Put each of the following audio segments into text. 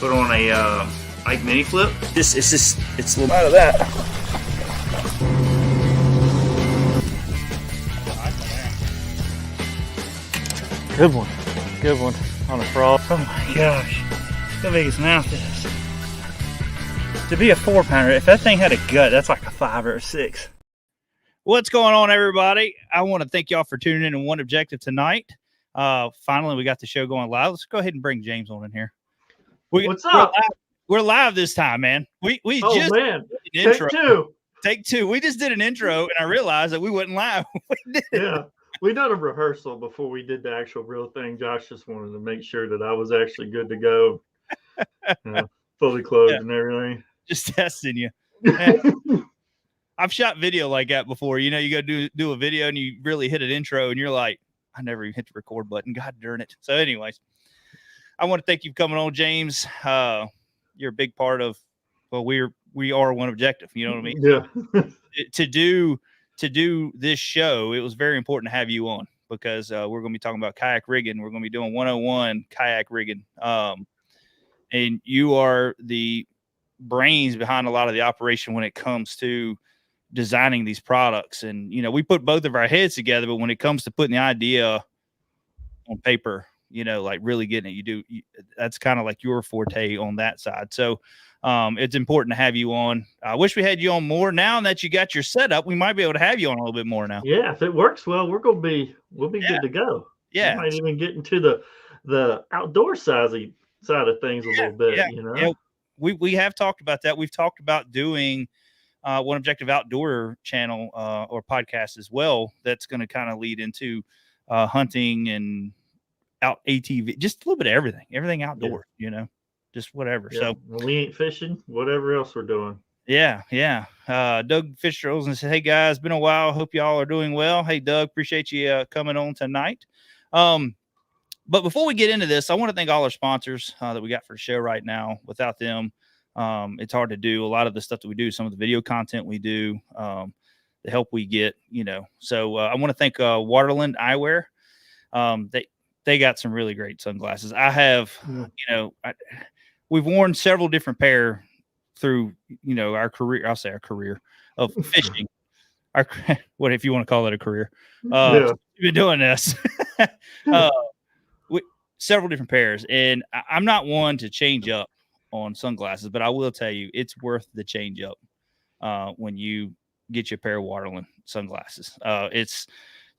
Put on a like mini flip. It's a little out of that. Good one on a frog. Oh my gosh, how big his mouth is. To be a 4-pounder, if that thing had a gut, that's like a 5 or a 6. What's going on, everybody? I want to thank y'all for tuning in to One Objective tonight. Finally, we got the show going live. Let's go ahead and bring James on in here. What's up? We're live this time, man. We just did an intro. Take 2. Take 2. We just did an intro, and I realized that we wasn't live. We did. Yeah, we done a rehearsal before we did the actual real thing. Josh just wanted to make sure that I was actually good to go, fully clothed and everything. Just testing you. I've shot video like that before. You know, you go do a video and you really hit an intro, and you're like, I never even hit the record button. God darn it. So, anyways, I want to thank you for coming on, James. You're a big part of, well, we are One Objective. You know what I mean? Yeah. To do this show, it was very important to have you on because we're going to be talking about kayak rigging. We're going to be doing 101 kayak rigging. And you are the brains behind a lot of the operation when it comes to designing these products. And, you know, we put both of our heads together, but when it comes to putting the idea on paper, you know, like really getting it, that's kind of like your forte on that side. So it's important to have you on. I wish we had you on more. Now that you got your setup, we might be able to have you on a little bit more now. Yeah, if it works well, we'll be good to go. Yeah. We might even get into the outdoor side of things a little bit, you know. Yeah. We have talked about that. We've talked about doing One Objective Outdoor channel or podcast as well. That's going to kind of lead into hunting and out ATV, just a little bit of everything outdoor, you know, just whatever. Yeah. So we ain't fishing, whatever else we're doing. Yeah. Doug Fitzgerald and said, hey guys, been a while. Hope y'all are doing well. Hey Doug, appreciate you coming on tonight. But before we get into this, I want to thank all our sponsors that we got for the show right now. Without them, it's hard to do a lot of the stuff that we do, some of the video content we do, the help we get, you know. So I want to thank Waterland Eyewear. They got some really great sunglasses. I have, you know, we've worn several different pair through, you know, our career. I'll say our career of fishing. What if you want to call it a career? We've been doing this. Several different pairs, and I'm not one to change up on sunglasses, but I will tell you it's worth the change up when you get your pair of Waterland sunglasses.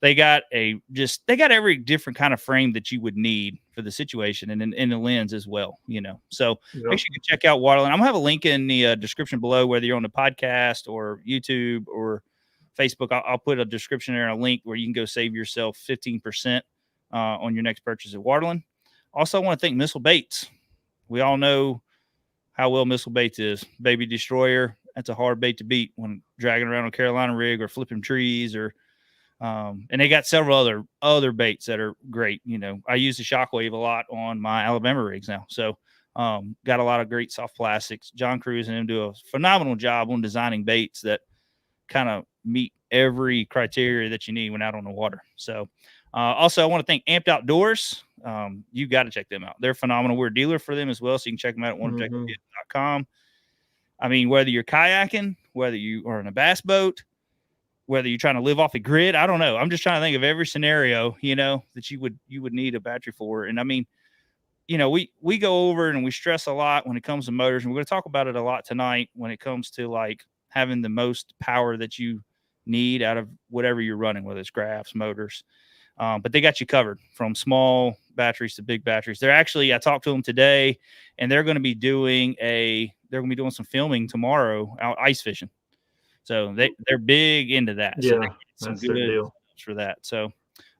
They got every different kind of frame that you would need for the situation, and the lens as well, you know. So make sure you check out Waterland. I'm gonna have a link in the description below, whether you're on the podcast or YouTube or Facebook. I'll put a description there and a link where you can go save yourself 15% on your next purchase at Waterland. Also, I want to thank Missile Baits. We all know how well Missile Baits is. Baby Destroyer, that's a hard bait to beat when dragging around a Carolina rig or flipping trees or and they got several other baits that are great. You know, I use the Shockwave a lot on my Alabama rigs now. So got a lot of great soft plastics. John Cruz and him do a phenomenal job on designing baits that kind of meet every criteria that you need when out on the water. So also, I want to thank Amped Outdoors. You got to check them out. They're phenomenal. We're a dealer for them as well, so you can check them out at oneobjective.com. I mean, whether you're kayaking, whether you are in a bass boat, whether you're trying to live off the grid, I don't know. I'm just trying to think of every scenario, you know, that you would need a battery for. And I mean, you know, we go over and we stress a lot when it comes to motors, and we're going to talk about it a lot tonight when it comes to like having the most power that you need out of whatever you're running, whether it's grabs, motors. But they got you covered from small batteries to big batteries. They're actually, I talked to them today, and they're going to be doing some filming tomorrow out ice fishing. So they're big into that. Yeah, so they get some good deal for that. So,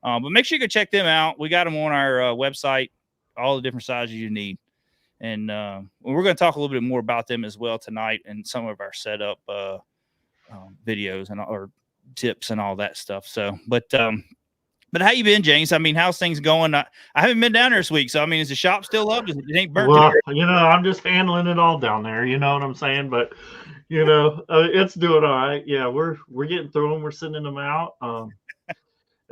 but make sure you go check them out. We got them on our website, all the different sizes you need. And we're going to talk a little bit more about them as well tonight and some of our setup videos or tips and all that stuff. So, but how you been, James? I mean, how's things going? I haven't been down there this week, so I mean, is the shop still up? It ain't burnt. Well, you know, I'm just handling it all down there. You know what I'm saying? But you know, it's doing all right. Yeah, we're getting through them. We're sending them out.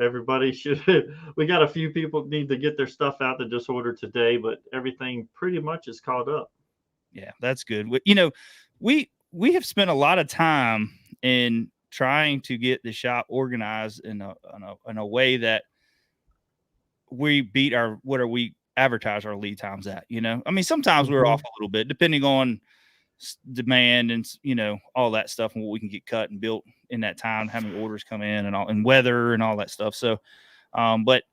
Everybody should. We got a few people need to get their stuff out that just ordered today, but everything pretty much is caught up. Yeah, that's good. We have spent a lot of time in trying to get the shop organized in a way that we beat our what are we advertise our lead times at. I mean, sometimes we're off a little bit depending on demand and all that stuff and what we can get cut and built in that time, how many orders come in and all and weather and all that stuff. So, but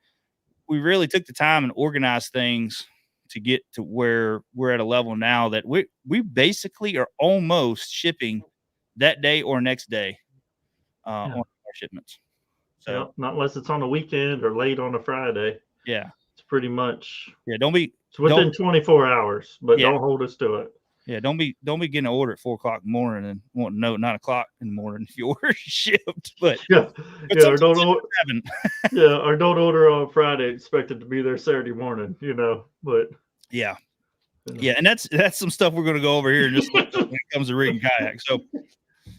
we really took the time and organized things to get to where we're at a level now that we basically are almost shipping that day or next day on our shipments. So Yep, not unless it's on a weekend or late on a Friday. yeah, It's pretty much don't it's within 24 hours, but Yeah. don't hold us to it. Yeah, don't be getting an order at 4:00 in the morning and wanting to know at 9:00 in the morning if your order shipped. But Yeah, but yeah, or sometimes don't it happen. yeah, or don't order on Friday, expect it to be there Saturday morning, but Yeah. Yeah, and that's some stuff we're going to go over here in just a little bit when it comes to rigging kayak. So,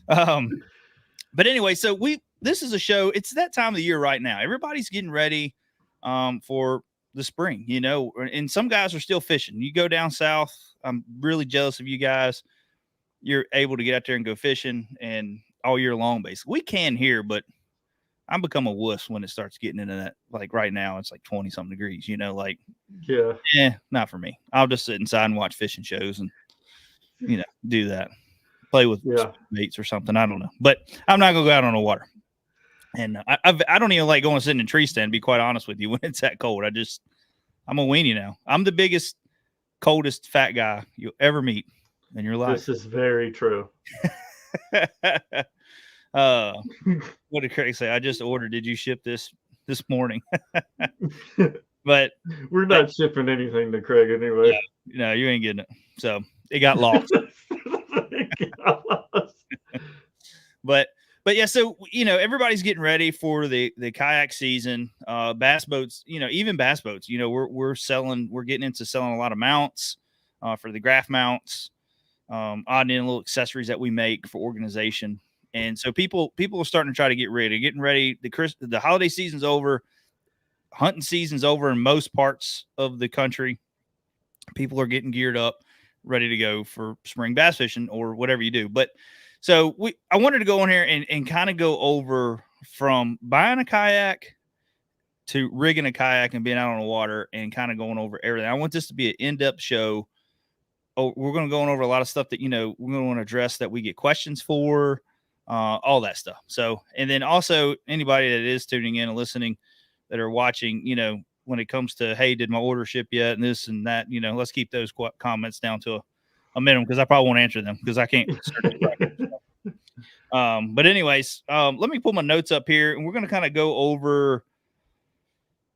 but anyway, so this is a show. It's that time of the year right now. Everybody's getting ready for the spring, and some guys are still fishing. You go down south. I'm really jealous of you guys. You're able to get out there and go fishing and all year long, basically. We can here, but I'm become a wuss when it starts getting into that. Like right now, it's like 20 something degrees, like, not for me. I'll just sit inside and watch fishing shows and, do that. Play with baits or something. I don't know, but I'm not gonna go out on the water. And I don't even like going sitting in a tree stand. To be quite honest with you, when it's that cold, I'm a weenie now. I'm the biggest, coldest fat guy you'll ever meet in your life. This is very true. What did Craig say? I just ordered. Did you ship this morning? But we're not shipping anything to Craig anyway. No, you ain't getting it. So it got lost. But yeah, so everybody's getting ready for the kayak season. Bass boats, even bass boats, we're getting into selling a lot of mounts for the graph mounts, odd and end little accessories that we make for organization. And so people are starting to try to getting ready. The holiday season's over, hunting season's over in most parts of the country. People are getting geared up, ready to go for spring bass fishing or whatever you do. But so I wanted to go in here and kind of go over from buying a kayak to rigging a kayak and being out on the water and kind of going over everything. I want this to be an in-depth show. Oh, we're going to go over a lot of stuff that, we're going to want to address that we get questions for, all that stuff. So, and then also anybody that is tuning in and listening that are watching, when it comes to, hey, did my order ship yet? And this and that, let's keep those comments down to a minimum because I probably won't answer them because I can't. But anyways, let me pull my notes up here and we're going to kind of go over,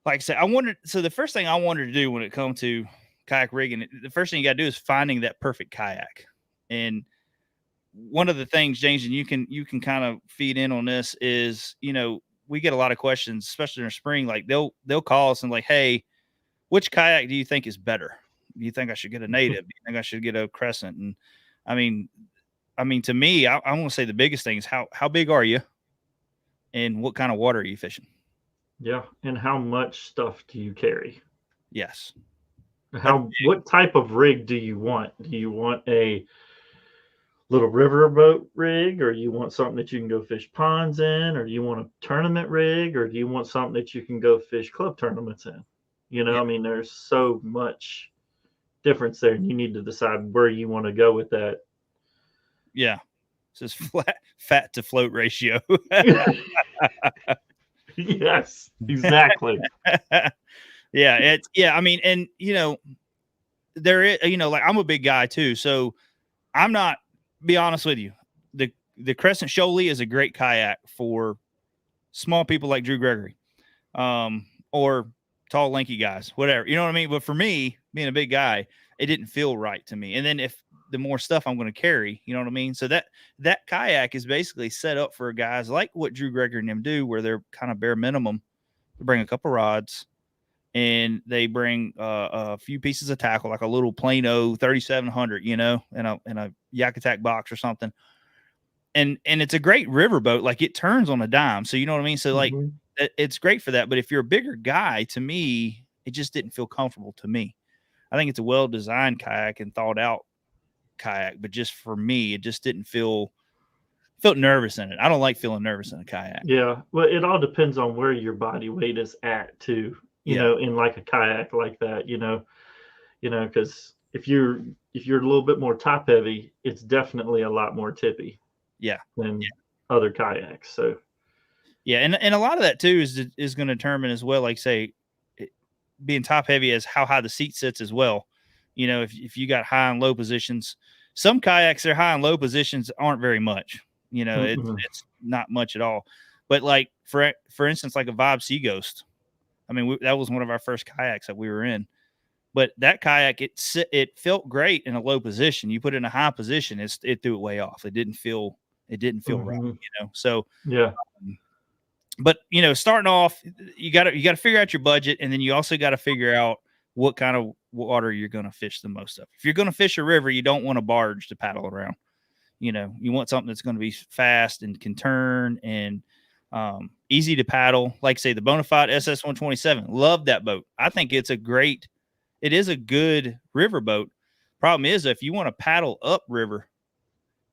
like I said, so the first thing I wanted to do when it comes to kayak rigging, the first thing you got to do is finding that perfect kayak. And one of the things, James, and you can kind of feed in on this is, we get a lot of questions, especially in the spring. Like they'll call us and like, hey, which kayak do you think is better? Do you think I should get a native? Do you think I should get a crescent? And I mean, to me, I want to say the biggest thing is how big are you, and what kind of water are you fishing? Yeah, and how much stuff do you carry? Yes. What type of rig do you want? Do you want a little riverboat rig, or you want something that you can go fish ponds in, or do you want a tournament rig, or do you want something that you can go fish club tournaments in? I mean, there's so much difference there, and you need to decide where you want to go with that. Yeah. It's just fat to float ratio. Yes, exactly. I mean, and there is, like I'm a big guy too, so I'm not, be honest with you, the Crescent Shoaly is a great kayak for small people like Drew Gregory, or tall, lanky guys, whatever, you know what I mean? But for me, being a big guy, it didn't feel right to me. And then if the more stuff I'm going to carry, you know what I mean? So that kayak is basically set up for guys like what Drew Gregory and them do, where they're kind of bare minimum. They bring a couple rods and they bring a few pieces of tackle, like a little Plano 3700, in a Yak Attack box or something. And it's a great riverboat. Like it turns on a dime. So you know what I mean? So like it's great for that. But if you're a bigger guy, to me, it just didn't feel comfortable to me. I think it's a well-designed kayak and thought out kayak, but just for me, it just didn't felt nervous in it. I don't like feeling nervous in a kayak. Yeah. Well, it all depends on where your body weight is at too. Yeah. In like a kayak like that. Because if you're a little bit more top heavy, it's definitely a lot more tippy Yeah. than other kayaks. So Yeah, and a lot of that too is going to determine as well, like say, being top heavy as how high the seat sits as well. If you got high and low positions, some kayaks their high and low positions aren't very much. It's not much at all. But like for instance, like a Vibe Sea Ghost. I mean, that was one of our first kayaks that we were in. But that kayak, it felt great in a low position. You put it in a high position, it threw it way off. It didn't feel right. So yeah. but starting off, you got to figure out your budget, and then you also got to figure out what kind of water you're going to fish the most of. If you're going to fish a river, you don't want a barge to paddle around. You want something that's going to be fast and can turn and easy to paddle. Like say the Bonafide SS-127, love that boat. I think it is a good river boat. Problem is, if you want to paddle up river,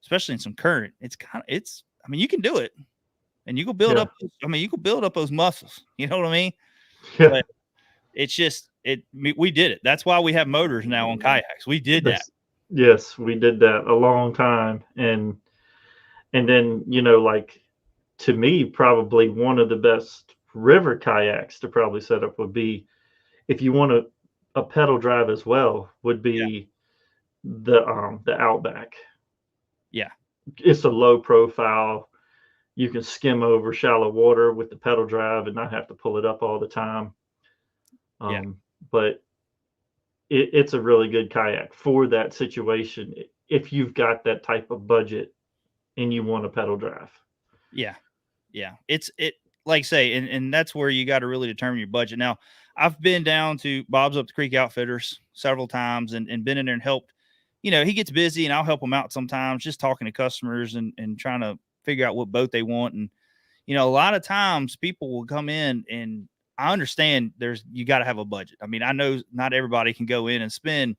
especially in some current, you can do it. And you can build up. You can build up those muscles. You know what I mean? Yeah. But it's just we did it. That's why we have motors now on kayaks. We did that. Yes, we did that a long time, and then like to me, probably one of the best river kayaks to probably set up would be if you want a pedal drive as well. Would be the Outback. Yeah, it's a low profile. You can skim over shallow water with the pedal drive and not have to pull it up all the time. But it's a really good kayak for that situation if you've got that type of budget and you want a pedal drive. Yeah. It's like say, and that's where you got to really determine your budget. Now, I've been down to Bob's Up the Creek Outfitters several times and been in there and helped. He gets busy and I'll help him out sometimes, just talking to customers and trying to figure out what boat they want. And, a lot of times people will come in, and I understand you got to have a budget. I mean, I know not everybody can go in and spend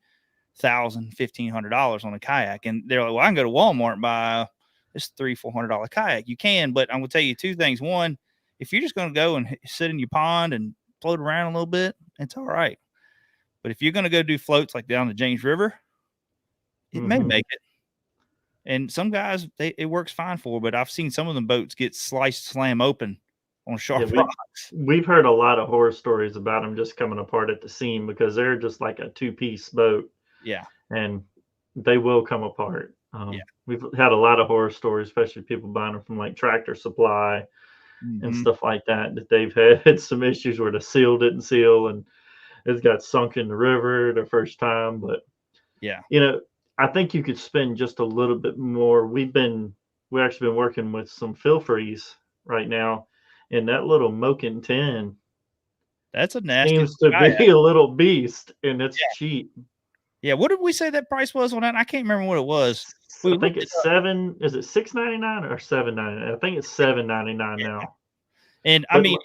$1,000, $1,500 on a kayak. And they're like, well, I can go to Walmart and buy this $300-$400 kayak. You can, but I'm going to tell you two things. One, if you're just going to go and sit in your pond and float around a little bit, it's all right. But if you're going to go do floats like down the James River, it may make it. And some guys, it works fine for, but I've seen some of them boats get slam open on sharp rocks. We've heard a lot of horror stories about them just coming apart at the seam because they're just like a two-piece boat. Yeah. And they will come apart. We've had a lot of horror stories, especially people buying them from like Tractor Supply and stuff like that they've had some issues where the seal didn't seal and it's got sunk in the river the first time. But yeah, I think you could spend just a little bit more. We've actually been working with some Filfreeze right now, and that little Moken 10 that's a nasty seems to be a little beast, and it's cheap. Yeah, what did we say that price was on that? I can't remember what it was. I think it's Is it $6.99 or $7.99? I think it's $7.99 now. And I mean,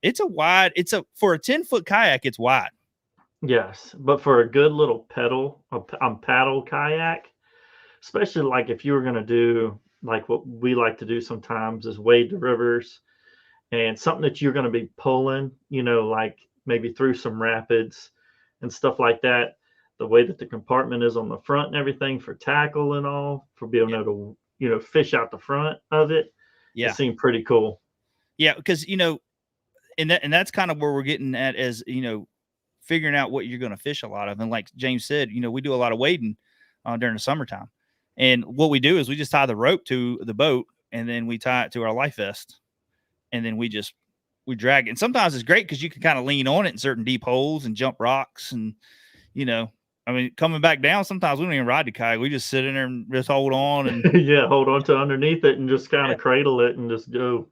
it's for a 10-foot kayak, it's wide. Yes, but for a good little paddle kayak, especially like if you were going to do like what we like to do sometimes is wade the rivers and something that you're going to be pulling, like maybe through some rapids and stuff like that. The way that the compartment is on the front and everything for tackle and all, for being able to, fish out the front of it. Yeah. It seemed pretty cool. Yeah. Because, and that's kind of where we're getting at as, figuring out what you're going to fish a lot of. And like James said, we do a lot of wading during the summertime. And what we do is we just tie the rope to the boat and then we tie it to our life vest. And then we drag it. And sometimes it's great because you can kind of lean on it in certain deep holes and jump rocks. And, coming back down, sometimes we don't even ride the kayak. We just sit in there and just hold on. And hold on to underneath it and just kind of cradle it and just go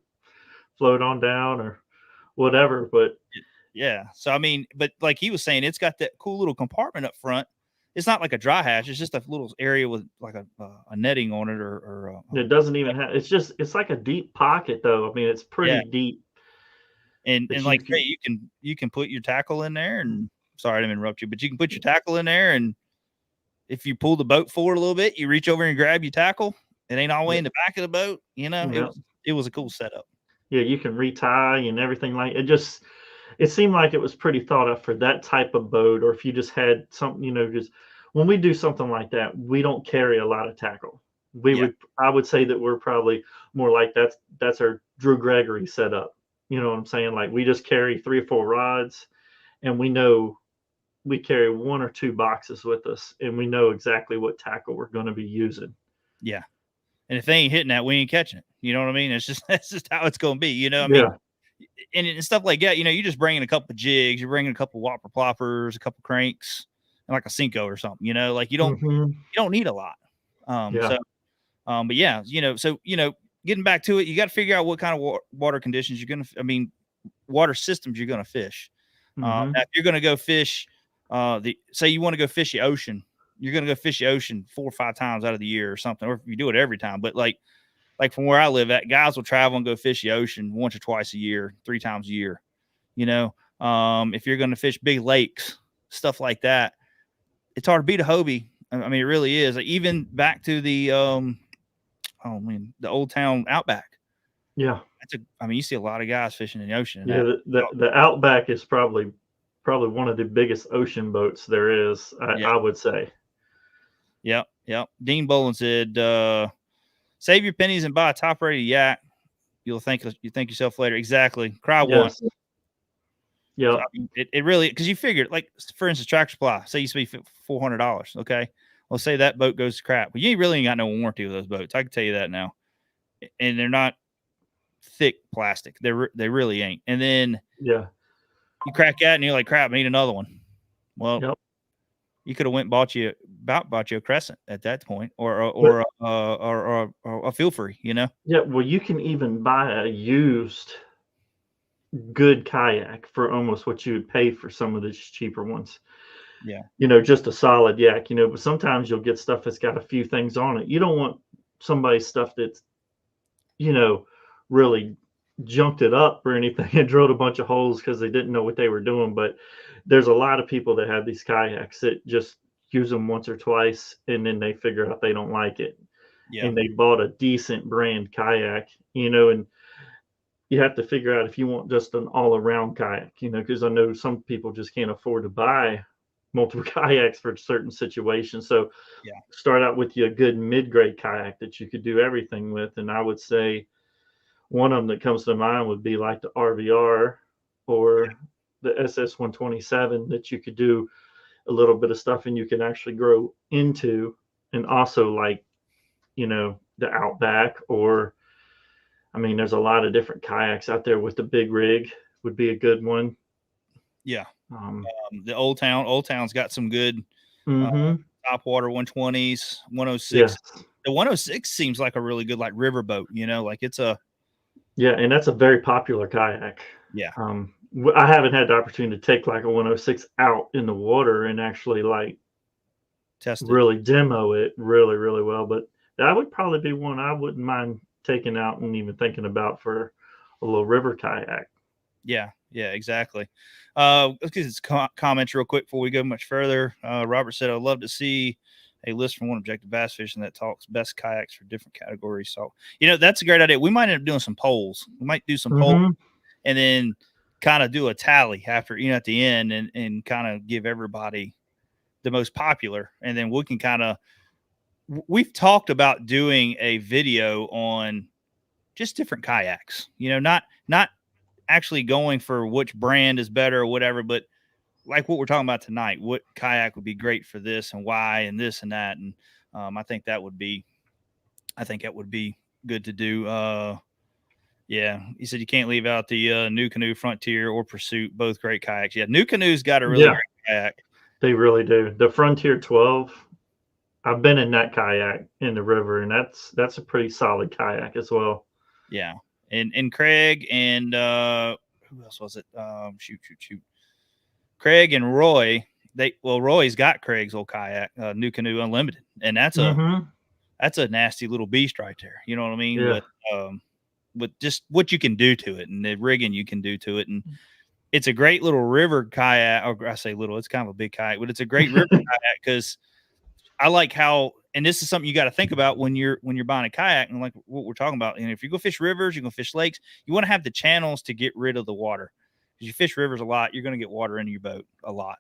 float on down or whatever. But yeah. So, but like he was saying, it's got that cool little compartment up front. It's not like a dry hatch. It's just a little area with like a netting on it or it doesn't even have, it's like a deep pocket though. It's pretty deep. And like you can put your tackle in there and sorry, I didn't interrupt you, but you can put your tackle in there and if you pull the boat forward a little bit, you reach over and grab your tackle. It ain't all the way in the back of the boat. Yeah. It was a cool setup. Yeah, you can retie and everything like it. Just it seemed like it was pretty thought out for that type of boat, or if you just had something, because when we do something like that, we don't carry a lot of tackle. Yeah. I would say that we're probably more like that's our Drew Gregory setup. You know what I'm saying? Like we just carry 3 or 4 rods, and we know we carry 1 or 2 boxes with us, and we know exactly what tackle we're going to be using. Yeah. And if they ain't hitting that, we ain't catching it. You know what I mean? That's just how it's going to be. I Yeah. mean, and stuff like that. You just bring in a couple of jigs, you're bringing a couple of whopper ploppers, a couple of cranks, and like a Cinco or something. Like you don't need a lot. Yeah. But yeah, getting back to it, you got to figure out what kind of water conditions you're gonna. I mean, water systems you're gonna fish. Now if you're gonna go fish, say you want to go fish the ocean, you're gonna go fish the ocean 4 or 5 times out of the year or something, or if you do it every time. But like from where I live at, guys will travel and go fish the ocean once or twice a year, 3 times a year. If you're gonna fish big lakes, stuff like that, it's hard to beat a Hobie. I mean, it really is. Like, even back to the the Old Town Outback. Yeah. You see a lot of guys fishing in the ocean. Yeah, the Outback is probably one of the biggest ocean boats there is. I would say. Yep. Dean Bolin said, "Save your pennies and buy a top-rated yak. You thank yourself later." Exactly. Cry once. Yeah. So, it really, because you figure, like, for instance, Tractor Supply, say you spend $400. Okay. Well, say that boat goes to crap. Well, you really ain't got no warranty with those boats. I can tell you that now. And they're not thick plastic. They really ain't. And then you crack that and you're like, crap, I need another one. Well, you could have went and bought you a Crescent at that point, or a Feel Free, Yeah, well, you can even buy a used good kayak for almost what you would pay for some of these cheaper ones. Yeah. Just a solid yak, but sometimes you'll get stuff that's got a few things on it. You don't want somebody's stuff that's, really junked it up or anything and drilled a bunch of holes because they didn't know what they were doing. But there's a lot of people that have these kayaks that just use them once or twice and then they figure out they don't like it. Yeah. And they bought a decent brand kayak, and you have to figure out if you want just an all-around kayak, because I know some people just can't afford to buy multiple kayaks for certain situations. So start out with a good mid-grade kayak that you could do everything with. And I would say one of them that comes to mind would be like the RVR or the SS127 that you could do a little bit of stuff and you can actually grow into. And also like, the Outback, or there's a lot of different kayaks out there with the big rig would be a good one. Yeah. The Old Town's got some good top water 120s, 106. Yes. The 106 seems like a really good like river boat, like it's a and that's a very popular kayak. Yeah. I haven't had the opportunity to take like a 106 out in the water and actually like test it. Really demo it really, really well. But that would probably be one I wouldn't mind taking out and even thinking about for a little river kayak. Yeah, exactly. Let's get his comments real quick before we go much further. Robert said, "I'd love to see a list from One Objective Bass Fishing that talks best kayaks for different categories." So, that's a great idea. We might end up doing some polls. We might do some polls and then kind of do a tally after, at the end and kind of give everybody the most popular. And then we can we've talked about doing a video on just different kayaks, not actually going for which brand is better or whatever, but like what we're talking about tonight, what kayak would be great for this and why and this and that. And I think that would be good to do. He said you can't leave out the New Canoe Frontier or Pursuit, both great kayaks. Yeah, New Canoe's got a really great kayak. They really do. The Frontier 12, I've been in that kayak in the river, and that's a pretty solid kayak as well. Yeah. And Craig and who else was it? Shoot. Craig and Roy. Roy's got Craig's old kayak, New Canoe Unlimited, and that's a nasty little beast right there. You know what I mean? Yeah. With just what you can do to it and the rigging you can do to it, and it's a great little river kayak. Or I say little, it's kind of a big kayak, but it's a great river kayak because I like how, and this is something you got to think about when you're buying a kayak, and like what we're talking about. And if you go fish rivers, you're gonna fish lakes, you want to have the channels to get rid of the water. Because you fish rivers a lot, you're gonna get water into your boat a lot.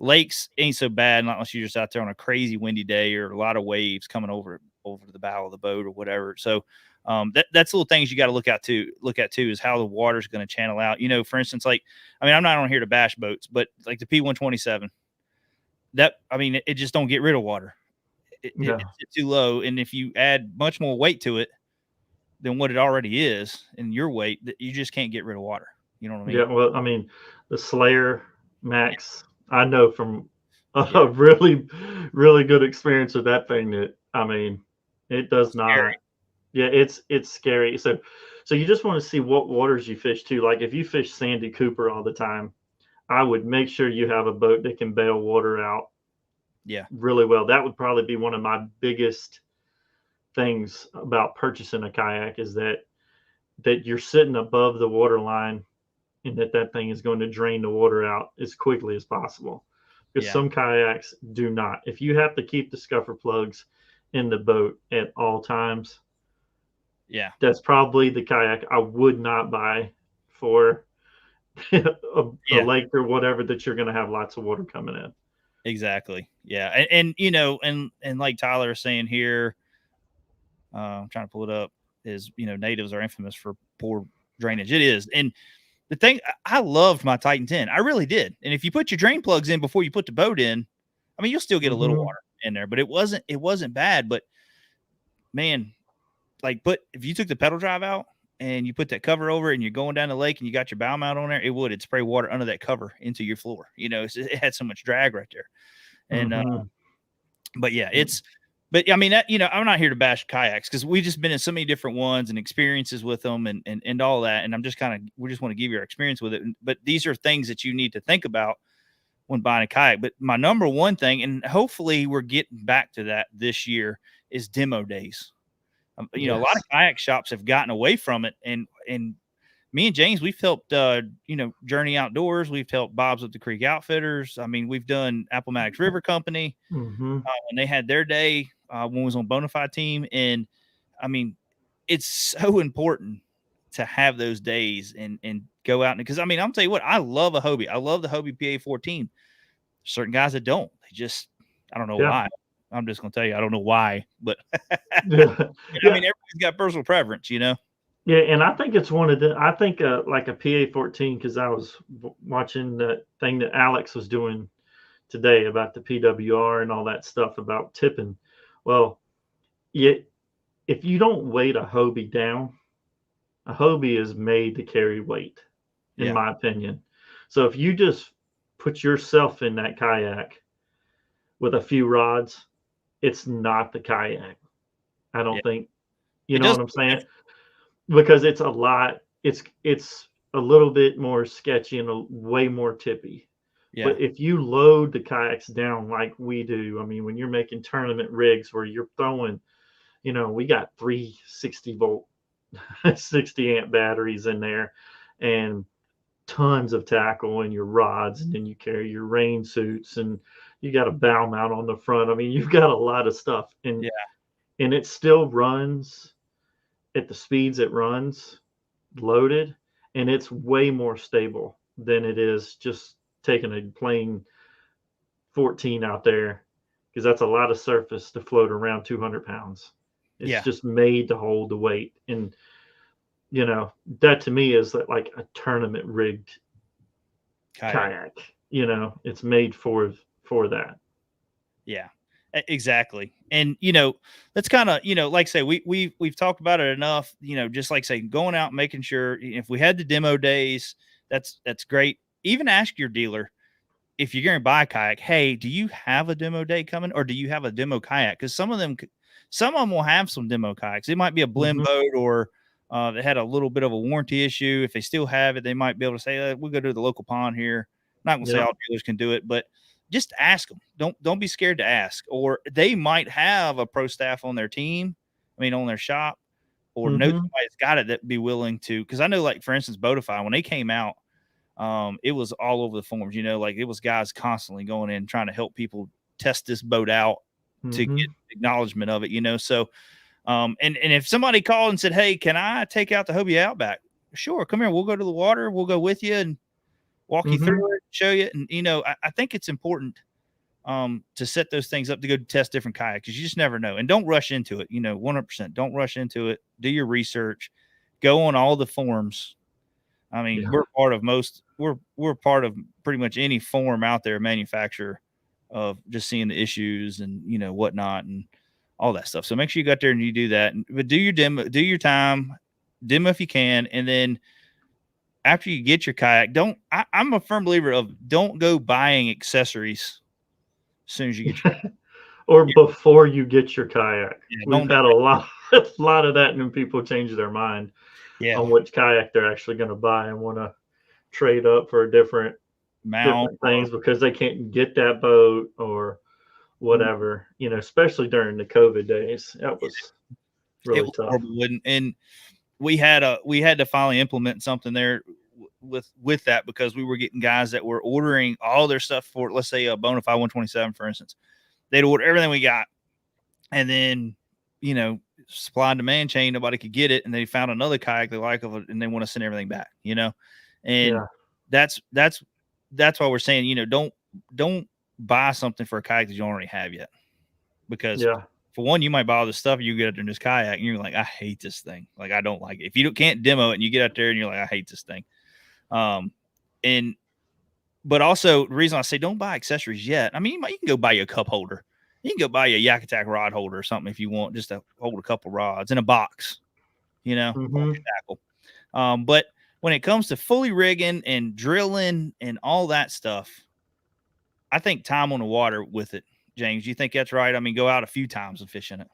Lakes ain't so bad unless you're just out there on a crazy windy day or a lot of waves coming over the bow of the boat or whatever. So that's little things you got to look at too is how the water's going to channel out. For instance, like, I mean, I'm not on here to bash boats, but like the P127, it just don't get rid of water. It's too low. And if you add much more weight to it than what it already is in your weight, you just can't get rid of water. You know what I mean? Yeah. Well, I mean, the Slayer Max, I know from a really, really good experience with that thing that, I mean, it does not. Yeah, it's scary. So you just want to see what waters you fish too. Like if you fish Sandy Cooper all the time, I would make sure you have a boat that can bail water out really well. That would probably be one of my biggest things about purchasing a kayak is that you're sitting above the water line and that thing is going to drain the water out as quickly as possible. Because some kayaks do not. If you have to keep the scuffer plugs in the boat at all times, that's probably the kayak I would not buy for a lake or whatever that you're going to have lots of water coming in. Exactly. Yeah. And like Tyler is saying here, I'm trying to pull it up, is, natives are infamous for poor drainage. It is. And the thing, I loved my Titan 10. I really did. And if you put your drain plugs in before you put the boat in, I mean, you'll still get a little water in there, but it wasn't bad. But man, like, if you took the pedal drive out and you put that cover over it and you're going down the lake and you got your bow mount on there, it'd spray water under that cover into your floor. It had so much drag right there. And, but yeah, but I mean, I'm not here to bash kayaks because we've just been in so many different ones and experiences with them and all that. And we just want to give you our experience with it. But these are things that you need to think about when buying a kayak. But my number one thing, and hopefully we're getting back to that this year, is demo days. A lot of kayak shops have gotten away from it. And me and James, we've helped, Journey Outdoors. We've helped Bob's Up the Creek Outfitters. I mean, we've done Appomattox River Company. And they had their day when we was on Bonafide team. And I mean, it's so important to have those days and go out. Because I mean, I'm tell you what, I love a Hobie. I love the Hobie PA-14. Certain guys that don't. I don't know why. I'm just going to tell you, I don't know why, but I mean, everybody's got personal preference, Yeah, and I think it's one of the. I think like a PA-14 because I was watching the thing that Alex was doing today about the PWR and all that stuff about tipping. Well, if you don't weight a Hobie down, a Hobie is made to carry weight, in my opinion. So if you just put yourself in that kayak with a few rods, it's not the kayak. I don't think. You know what I'm saying? Because it's a lot. It's a little bit more sketchy and way more tippy. But if you load the kayaks down like we do, I mean, when you're making tournament rigs where you're throwing, we got 3 60-volt, 60 amp batteries in there and tons of tackle and your rods, and then you carry your rain suits and you got a bow mount on the front. I mean, you've got a lot of stuff, and it still runs at the speeds it runs loaded, and it's way more stable than it is just taking a plain 14 out there, because that's a lot of surface to float around 200 pounds. It's just made to hold the weight. And that to me is like a tournament rigged kayak. It's made for that. Exactly. And that's kind of, like I say, we've talked about it enough, just like say going out and making sure if we had the demo days, that's great. Even ask your dealer if you're going to buy a kayak, hey, do you have a demo day coming, or do you have a demo kayak? Because some of them will have some demo kayaks. It might be a blend boat, or they had a little bit of a warranty issue. If they still have it, they might be able to say, we'll go to the local pond here. I'm not going to say all dealers can do it, but just ask them. Don't be scared to ask. Or they might have a pro staff on their team, on their shop, or know somebody that's got it that be willing to. Because I know, like, for instance, Bodify, when they came out, it was all over the forums, like it was guys constantly going in trying to help people test this boat out to Mm-hmm. get acknowledgement of it, So, and if somebody called and said, "Hey, can I take out the Hobie Outback?" Sure, come here. We'll go to the water. We'll go with you and walk you Mm-hmm. through it, show you. And I think it's important to set those things up to go test different kayaks because you just never know. And don't rush into it. 100%. Don't rush into it. Do your research. Go on all the forums. I mean, Yeah. we're part of most. We're part of pretty much any form out there, manufacturer, of just seeing the issues and whatnot and all that stuff. So make sure you got there and you do that. But do your demo, do your time, demo if you can, and then after you get your kayak, I'm a firm believer of don't go buying accessories as soon as you get your Or before you get your kayak. yeah, We've don't do had a that. lot of that, and people change their mind Yeah, on which kayak they're actually going to buy and want to trade up for mount different or things because they can't get that boat or whatever. Especially during the COVID days, that was it really was tough. horrible. And we had to finally implement something there with that because we were getting guys that were ordering all their stuff for, let's say, a Bonafide 127, for instance. They'd order everything we got, and then supply and demand chain, nobody could get it, and they found another kayak they like of it, and they want to send everything back. And Yeah, that's why we're saying don't buy something for a kayak that you don't already have yet, because yeah, for one, you might buy all this stuff, you get out there in this kayak, and you're like, I hate this thing. Like, I don't like it. If you can't demo it, and you get out there, and you're like, I hate this thing. Um, and but also the reason I say don't buy accessories yet. I mean, you can go buy you a cup holder. You can go buy you a Yak Attack rod holder or something if you want, just to hold a couple rods in a box. hmm Tackle. But when it comes to fully rigging and drilling and all that stuff, I think time on the water with it. James, you think that's right? I mean, go out a few times and fish in it.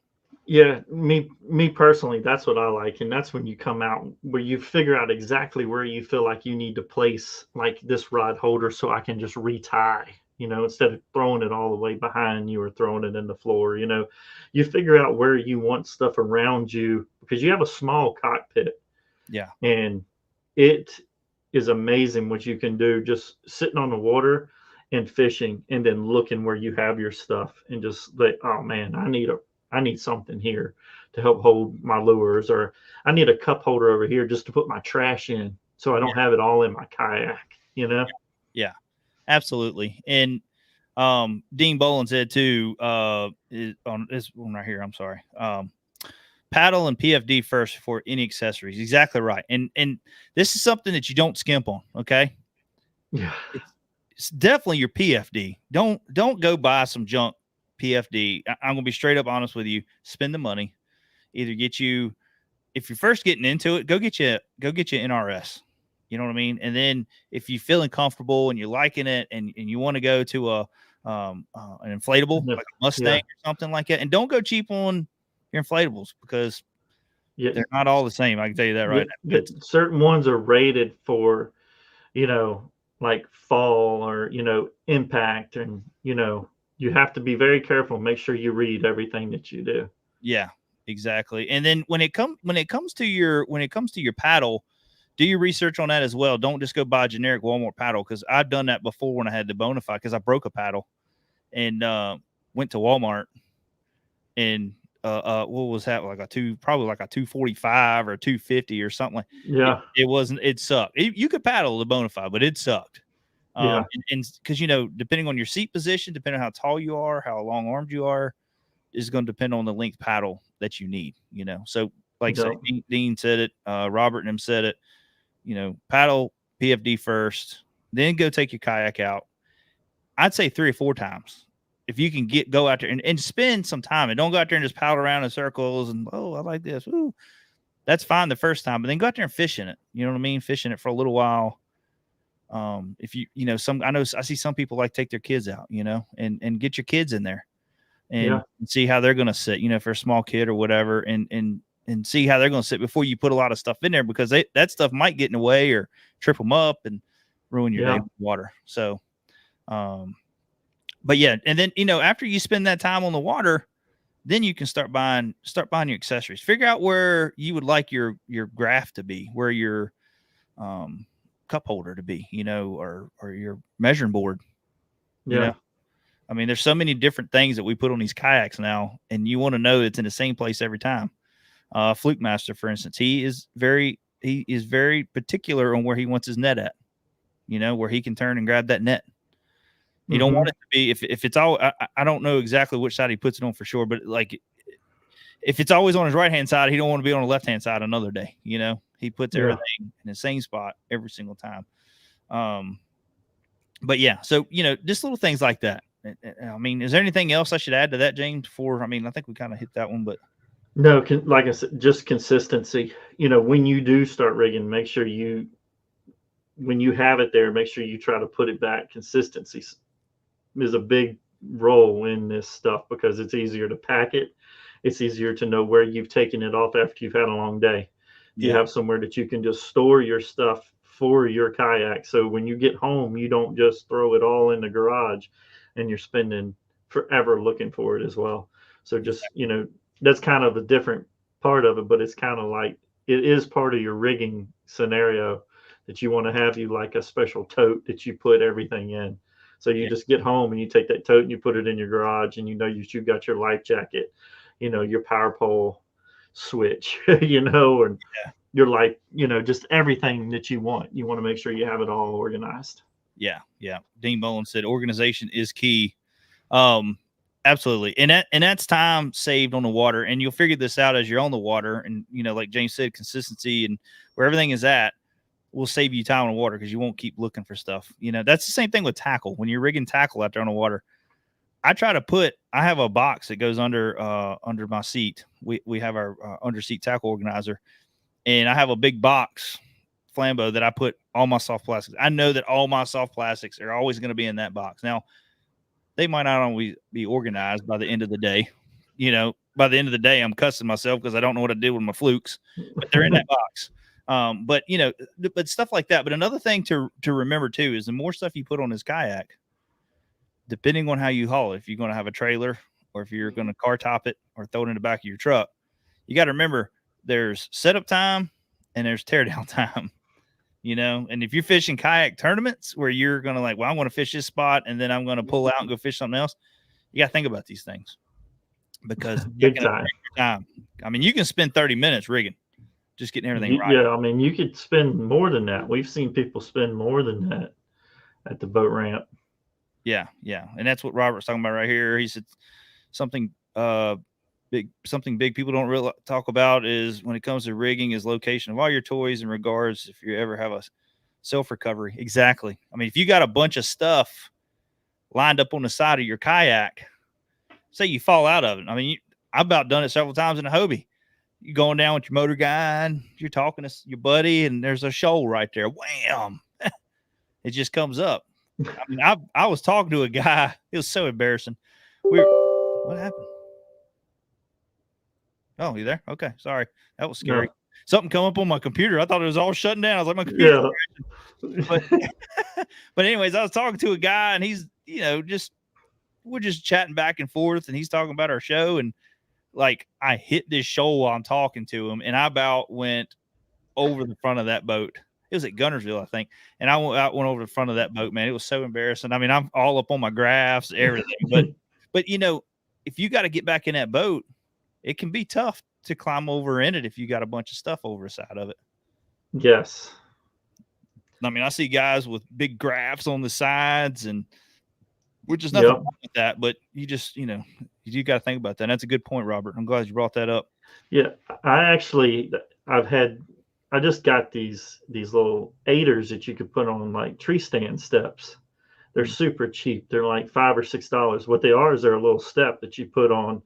yeah. Me personally, that's what I like, and that's when you come out where you figure out exactly where you feel like you need to place like this rod holder, so I can just retie. Instead of throwing it all the way behind you or throwing it in the floor. You figure out where you want stuff around you because you have a small cockpit. Yeah. And it is amazing what you can do just sitting on the water and fishing and then looking where you have your stuff and just like, oh man, I need something here to help hold my lures, or I need a cup holder over here just to put my trash in so I Yeah. don't have it all in my kayak. Yeah. Absolutely. And Dean Bolin said too, is on this one right here. I'm sorry. Paddle and PFD first before any accessories. Exactly right. And this is something that you don't skimp on. Okay. Yeah. It's definitely your PFD. Don't go buy some junk PFD. I'm gonna be straight up honest with you. Spend the money. Either get you, if you're first getting into it, go get you NRS. You know what I mean? And then if you're feeling comfortable and you're liking it and you want to go to an inflatable like a Mustang Yeah. or something like that, and don't go cheap on your inflatables because Yeah. they're not all the same. I can tell you that right now. But it's Certain ones are rated for, you know, like fall or, impact. And, you have to be very careful. Make sure you read everything that you do. yeah, exactly. And then when it comes to your paddle, do your research on that as well. Don't just go buy a generic Walmart paddle because I've done that before when I had the Bonafide because I broke a paddle and went to Walmart and what was that, like probably like a 245 or 250 or something. Like Yeah. it wasn't, it sucked. You could paddle the Bonafide, but it sucked. Yeah. And because depending on your seat position, depending on how tall you are, how long armed you are, is going to depend on the length paddle that you need. So like say Yeah. Dean said it, Robert and him said it. Paddle PFD first, then go take your kayak out. I'd say 3 or 4 times. If you can go out there and spend some time and don't go out there and just paddle around in circles and, oh, I like this. Ooh, that's fine the first time, but then go out there and fish in it. You know what I mean? Fish in it for a little while. If I know I see some people like take their kids out, and get your kids in there and Yeah. see how they're going to sit, for a small kid or whatever. And see how they're going to sit before you put a lot of stuff in there because that stuff might get in the way or trip them up and ruin your day with water. So, but yeah. And then, after you spend that time on the water, then you can start buying your accessories, figure out where you would like your graph to be, where your, cup holder to be, or your measuring board, Yeah. I mean, there's so many different things that we put on these kayaks now, and you want to know it's in the same place every time. Fluke Master, for instance, he is very particular on where he wants his net at. Where he can turn and grab that net. You don't want it to be if it's all. I don't know exactly which side he puts it on for sure, but like if it's always on his right hand side, he don't want to be on the left hand side another day. He puts everything in the same spot every single time. But yeah, so just little things like that. I mean, is there anything else I should add to that, James? I think we kind of hit that one, but no, like I said, just consistency. When you do start rigging, make sure when you have it there, make sure you try to put it back. Consistency is a big role in this stuff because it's easier to pack it. It's easier to know where you've taken it off after you've had a long day. You have somewhere that you can just store your stuff for your kayak. So when you get home, you don't just throw it all in the garage and you're spending forever looking for it as well. So just, that's kind of a different part of it, but it's kind of like it is part of your rigging scenario that you want to have you like a special tote that you put everything in. So you just get home and you take that tote and you put it in your garage and you got your life jacket, your power pole switch, and your light, just everything that you want. You want to make sure you have it all organized. Yeah. Dean Mullins said organization is key. Absolutely. And that's time saved on the water. And you'll figure this out as you're on the water. And, like James said, consistency and where everything is at will save you time on the water because you won't keep looking for stuff. That's the same thing with tackle. When you're rigging tackle out there on the water, I have a box that goes under my seat. We have our under seat tackle organizer, and I have a big box flambeau that I put all my soft plastics. I know that all my soft plastics are always going to be in that box. Now, they might not always be organized by the end of the day. By the end of the day, I'm cussing myself because I don't know what I did with my flukes, but they're in that box. But stuff like that. But another thing to remember too is the more stuff you put on this kayak, depending on how you haul it, if you're going to have a trailer or if you're going to car top it or throw it in the back of your truck, you got to remember there's setup time and there's teardown time. And if you're fishing kayak tournaments where you're going to I want to fish this spot and then I'm going to pull out and go fish something else, you got to think about these things because big time. I mean, you can spend 30 minutes rigging, just getting everything right. Yeah, I mean, you could spend more than that. We've seen people spend more than that at the boat ramp. Yeah. And that's what Robert's talking about right here. He said something big people don't really talk about is when it comes to rigging is location of all your toys in regards if you ever have a self-recovery. Exactly. I mean, if you got a bunch of stuff lined up on the side of your kayak, say you fall out of it. I mean, I've about done it several times in a Hobie. You're going down with your motor guy and you're talking to your buddy and there's a shoal right there. Wham! It just comes up. I mean, I was talking to a guy. It was so embarrassing. What happened? Oh, you there? Okay. Sorry. That was scary. No. Something come up on my computer. I thought it was all shutting down. I was like, my computer. Yeah. But anyways, I was talking to a guy and he's, we're just chatting back and forth and he's talking about our show. And I hit this shoal while I'm talking to him and I about went over the front of that boat. It was at Gunnersville, I think. And I went over the front of that boat, man. It was so embarrassing. I mean, I'm all up on my graphs, everything. But if you got to get back in that boat, it can be tough to climb over in it if you got a bunch of stuff over the side of it. Yes. I mean, I see guys with big graphs on the sides and which is nothing wrong with that, but you just, you got to think about that. And that's a good point, Robert. I'm glad you brought that up. Yeah. I just got these little aiders that you could put on tree stand steps. They're super cheap. They're like $5 or $6. What they are is they're a little step that you put on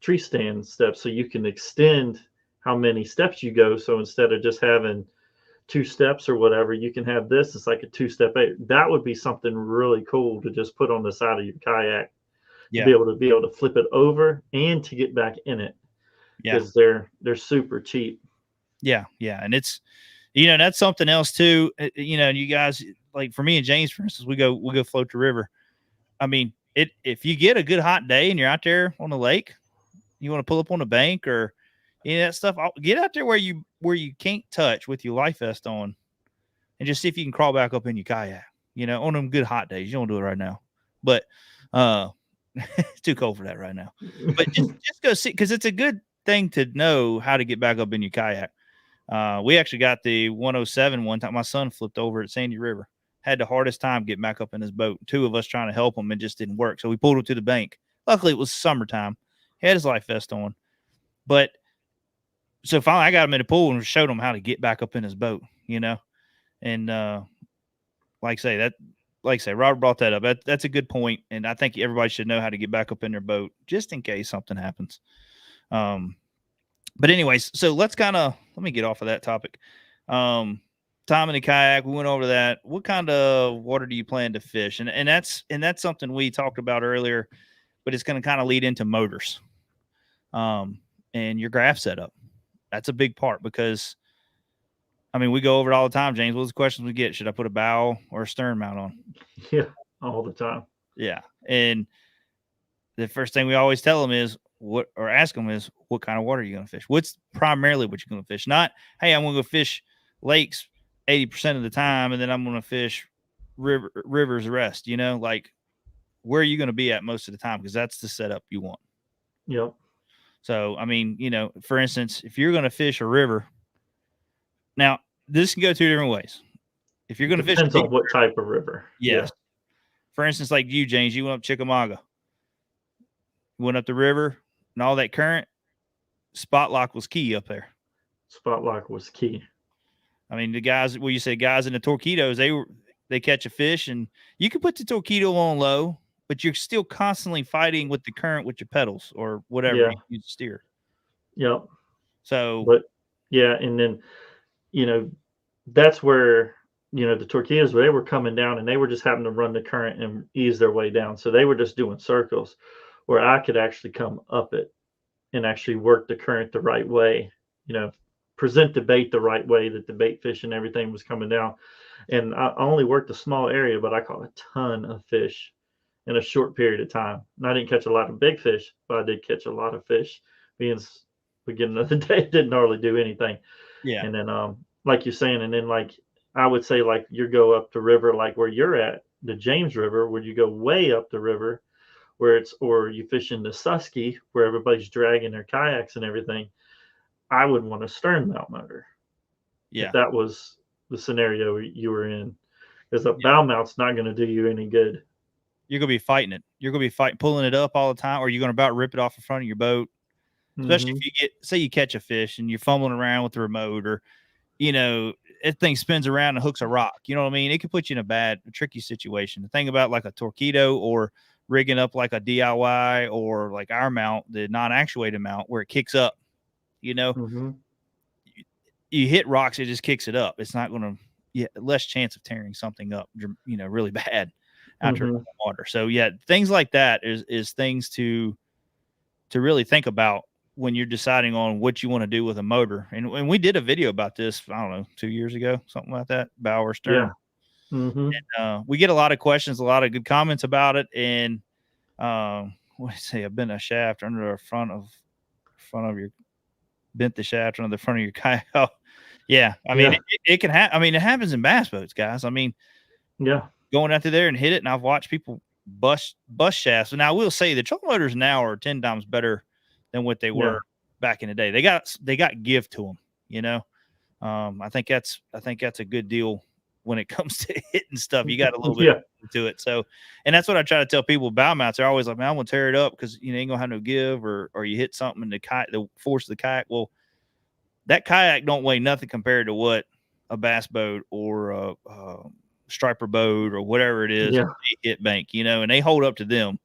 tree stand steps so you can extend how many steps you go. So instead of just having 2 steps or whatever, you can have this. It's like a 2-step aider. That would be something really cool to just put on the side of your kayak. To be able to flip it over and to get back in it. Because they're super cheap. Yeah. And it's, that's something else too. And you guys, like for me and James, for instance, we'll go float the river. I mean, if you get a good hot day and you're out there on the lake, you want to pull up on the bank or any of that stuff, get out there where you can't touch with your life vest on and just see if you can crawl back up in your kayak, on them good hot days. You don't do it right now, but it's too cold for that right now. But just go see, because it's a good thing to know how to get back up in your kayak. We actually got the 107 one time. My son flipped over at Sandy River. Had the hardest time getting back up in his boat. Two of us trying to help him, and just didn't work. So we pulled him to the bank. Luckily, it was summertime. He had his life vest on. But so finally, I got him in the pool and showed him how to get back up in his boat, And like I say, Robert brought that up. That's a good point, and I think everybody should know how to get back up in their boat just in case something happens. But anyways, so let me get off of that topic. Time in the kayak, we went over that. What kind of water do you plan to fish? And that's something we talked about earlier, but it's going to kind of lead into motors, and your graph setup. That's a big part because, I mean, we go over it all the time, James. What's the questions we get? Should I put a bow or a stern mount on? Yeah, all the time. Yeah, and the first thing we always tell them is what kind of water are you going to fish? What's primarily what you're going to fish? Not, hey, I'm going to go fish lakes 80% of the time, and then I'm going to fish rivers the rest. Like, where are you going to be at most of the time? Because that's the setup you want. Yep. So, I mean, for instance, if you're going to fish a river, now this can go two different ways. If you're going to fish, depends on what type of river. Yes. Yeah. For instance, like you, James, you went up Chickamauga, went up the river, and all that current. Spot lock was key up there. Spot lock was key. I mean, the guys, you say guys in the torpedoes, they catch a fish, and you can put the torpedo on low, but you're still constantly fighting with the current with your pedals or whatever you steer. Yep. So, but yeah, and then that's where the torpedoes, they were coming down, and they were just having to run the current and ease their way down. So they were just doing circles, where I could actually come up it and actually work the current the right way. Present the bait the right way, that the bait fish and everything was coming down. And I only worked a small area, but I caught a ton of fish in a short period of time. And I didn't catch a lot of big fish, but I did catch a lot of fish. Being we get another day, it didn't hardly do anything. Yeah. And then like you're saying, and then like I would say, like you go up the river, like where you're at, the James River, where you go way up the river, or you fish in the Susky, where everybody's dragging their kayaks and everything. I would want a stern mount motor. Yeah. If that was the scenario you were in, because a bow mount's not going to do you any good. You're going to be fighting it. You're going to be pulling it up all the time, or you're going to about rip it off the front of your boat. Especially if say you catch a fish and you're fumbling around with the remote, or, that thing spins around and hooks a rock. You know what I mean? It could put you in a tricky situation. The thing about like a torpedo or rigging up like a DIY or like our mount, the non-actuated mount, where it kicks up, you hit rocks, it just kicks it up. It's not going to, less chance of tearing something up, really bad out to the water. So things like that is things to really think about when you're deciding on what you want to do with a motor. And we did a video about this, I don't know, 2 years ago, something like that, bow or stern. Yeah. And, we get a lot of questions, a lot of good comments about it. And I've bent a shaft under the front of your, bent the shaft under the front of your kayak. Oh, yeah. I mean, it can happen. I mean, it happens in bass boats, guys. I mean, going out there and hit it. And I've watched people bust shafts. And I will say the trolling motors now are 10 times better than what they were back in the day. They got give to them, I think that's a good deal when it comes to hitting stuff. You got a little bit to it. So, and that's what I try to tell people. Bow mounts are always like, man, I'm gonna tear it up because ain't gonna have no give, or you hit something in the force of the kayak. Well, that kayak don't weigh nothing compared to what a bass boat or a striper boat or whatever it is hit bank, and they hold up to them.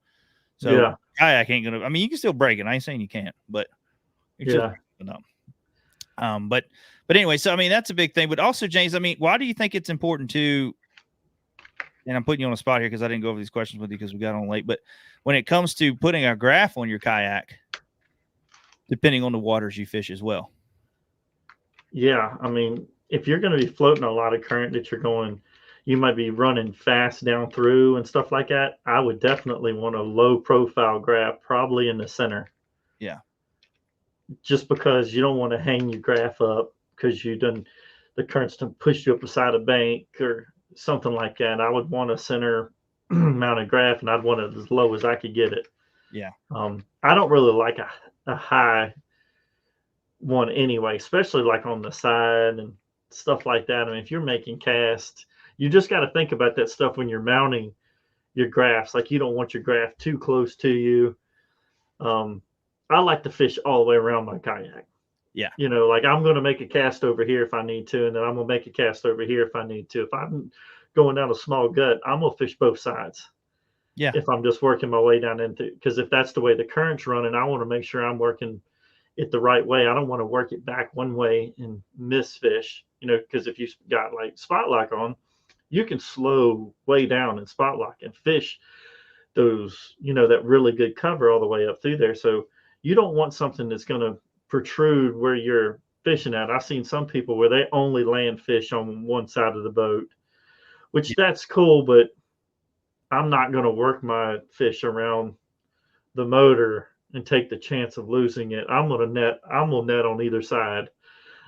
So kayak ain't gonna. I mean, you can still break it. I ain't saying you can't, but you're but anyway. So I mean, that's a big thing. But also, James, I mean, why do you think it's important to? And I'm putting you on the spot here because I didn't go over these questions with you because we got on late. But when it comes to putting a graph on your kayak, depending on the waters you fish as well. Yeah, I mean, if you're going to be floating a lot of current that you're going, you might be running fast down through and stuff like that. I would definitely want a low profile graph, probably in the center. Yeah. Just because you don't want to hang your graph up because the current's to push you up beside a bank or something like that. I would want a center mounted graph, and I'd want it as low as I could get it. Yeah. I don't really like a high one anyway, especially like on the side and stuff like that. I mean, if you're making casts, you just got to think about that stuff when you're mounting your graphs. Like, you don't want your graph too close to you. I like to fish all the way around my kayak. Yeah. You know, like, I'm going to make a cast over here if I need to, and then I'm going to make a cast over here if I need to. If I'm going down a small gut, I'm going to fish both sides. Yeah. If I'm just working my way down into, because if that's the way the current's running, I want to make sure I'm working it the right way. I don't want to work it back one way and miss fish, you know, because if you got like spot lock on, you can slow way down in spot lock and fish those, you know, that really good cover all the way up through there. So you don't want something that's going to protrude where you're fishing at. I've seen some people where they only land fish on one side of the boat, which that's cool, but I'm not going to work my fish around the motor and take the chance of losing it. I'm gonna net on either side.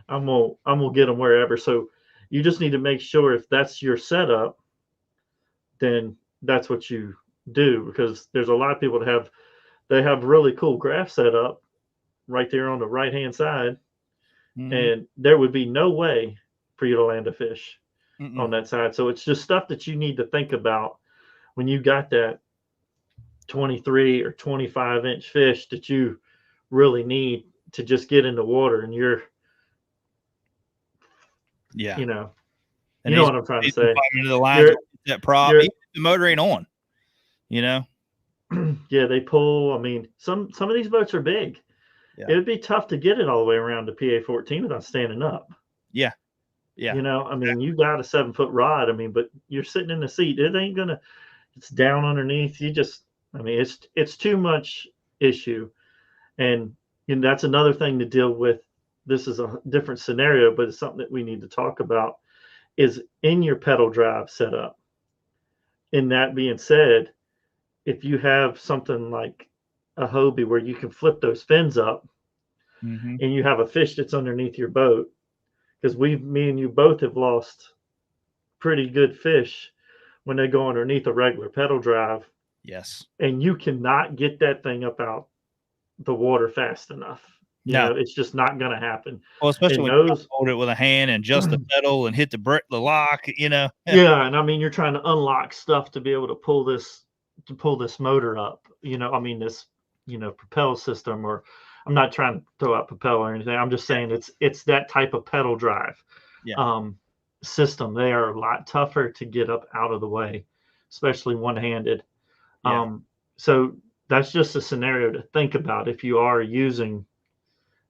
I'm gonna get them wherever. So you just need to make sure if that's your setup, then that's what you do, because there's a lot of people that have really cool graph setup right there on the right hand side, and there would be no way for you to land a fish on that side. So it's just stuff that you need to think about when you got that 23 or 25-inch fish that you really need to just get in the water, and you're, you know what I'm trying to say. Into the lines that prop, even if the motor ain't on, you know. Yeah, they pull. I mean, some of these boats are big. Yeah. It would be tough to get it all the way around to PA 14 without standing up. Yeah. Yeah. You know, I mean, you got a 7-foot rod. I mean, but you're sitting in the seat. It ain't gonna. It's down underneath. You just. I mean, it's too much issue, and that's another thing to deal with. This is a different scenario, but it's something that we need to talk about. Is in your pedal drive setup. In that being said, if you have something like a Hobie where you can flip those fins up, and you have a fish that's underneath your boat, because me and you both have lost pretty good fish when they go underneath a regular pedal drive. Yes. And you cannot get that thing up out the water fast enough. You know, it's just not going to happen. Well, especially when you hold it with a hand and just the pedal and hit the lock, you know. Yeah, and I mean, you're trying to unlock stuff to be able to pull this motor up. You know, I mean, this, propel system, or I'm not trying to throw out propel or anything. I'm just saying it's that type of pedal drive system. They are a lot tougher to get up out of the way, especially one-handed. Yeah. So that's just a scenario to think about if you are using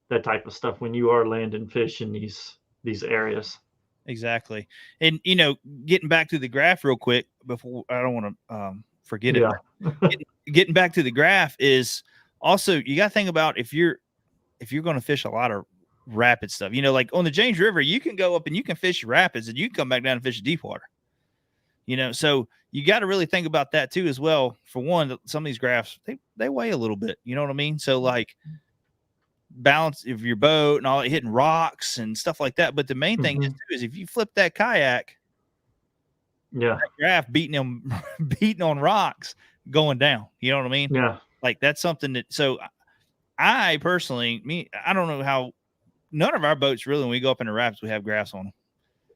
that type of stuff when you are landing fish in these areas. Exactly. And, getting back to the graph real quick before, I don't want to forget it. Getting back to the graph is also, you got to think about if you're going to fish a lot of rapid stuff, like on the James River, you can go up and you can fish rapids and you can come back down and fish deep water. So you got to really think about that too, as well. For one, some of these graphs, they weigh a little bit, you know what I mean? So like balance of your boat and all, hitting rocks and stuff like that. But the main thing is if you flip that kayak, that graph beating on rocks, going down, you know what I mean? Yeah. Like that's something that, so I personally, I don't know how, none of our boats really, when we go up in the rapids, we have graphs on them.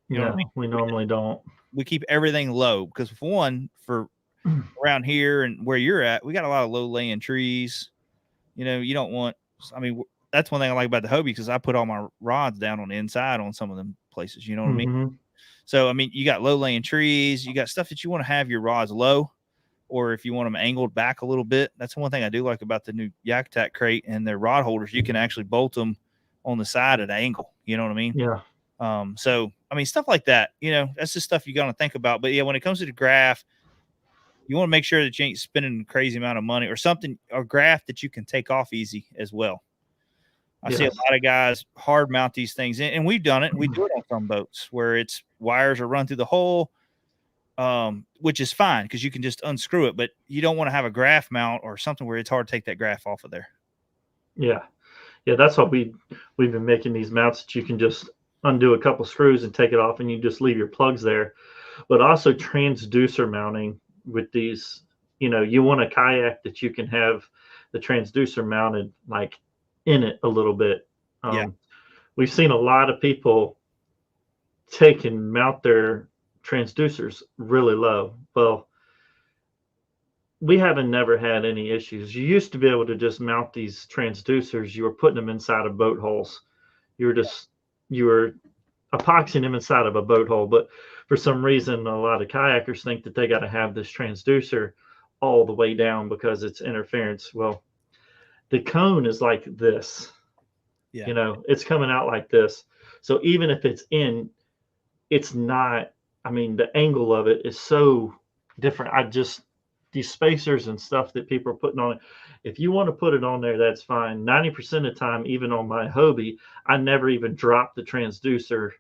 You know what I mean? We normally don't. We keep everything low because for around here and where you're at, we got a lot of low laying trees. You don't want, that's one thing I like about the Hobie, because I put all my rods down on the inside on some of them places, you know what I mean? So, you got low laying trees, you got stuff that you want to have your rods low, or if you want them angled back a little bit. That's one thing I do like about the new Yak Attack crate and their rod holders. You can actually bolt them on the side at an angle, you know what I mean? Yeah. So, stuff like that, that's just stuff you got to think about. But yeah, when it comes to the graph, you want to make sure that you ain't spending a crazy amount of money, or something, a graph that you can take off easy as well. I see a lot of guys hard mount these things, and we've done it. We do it on some boats where it's wires are run through the hole, which is fine because you can just unscrew it, but you don't want to have a graph mount or something where it's hard to take that graph off of there. Yeah. That's what we've been making these mounts that you can just undo a couple screws and take it off, and you just leave your plugs there. But also transducer mounting, with these, you want a kayak that you can have the transducer mounted like in it a little bit. Yeah. We've seen a lot of people take and mount their transducers really low. Well, we haven't never had any issues. You used to be able to just mount these transducers. You were putting them inside of boat holes. You were epoxying them inside of a boat hole. But for some reason, a lot of kayakers think that they got to have this transducer all the way down because it's interference. Well, the cone is like this. Yeah. It's coming out like this. So even if it's in, it's not. I mean, the angle of it is so different. These spacers and stuff that people are putting on it. If you want to put it on there, that's fine. 90% of the time, even on my Hobie, I never even drop the transducer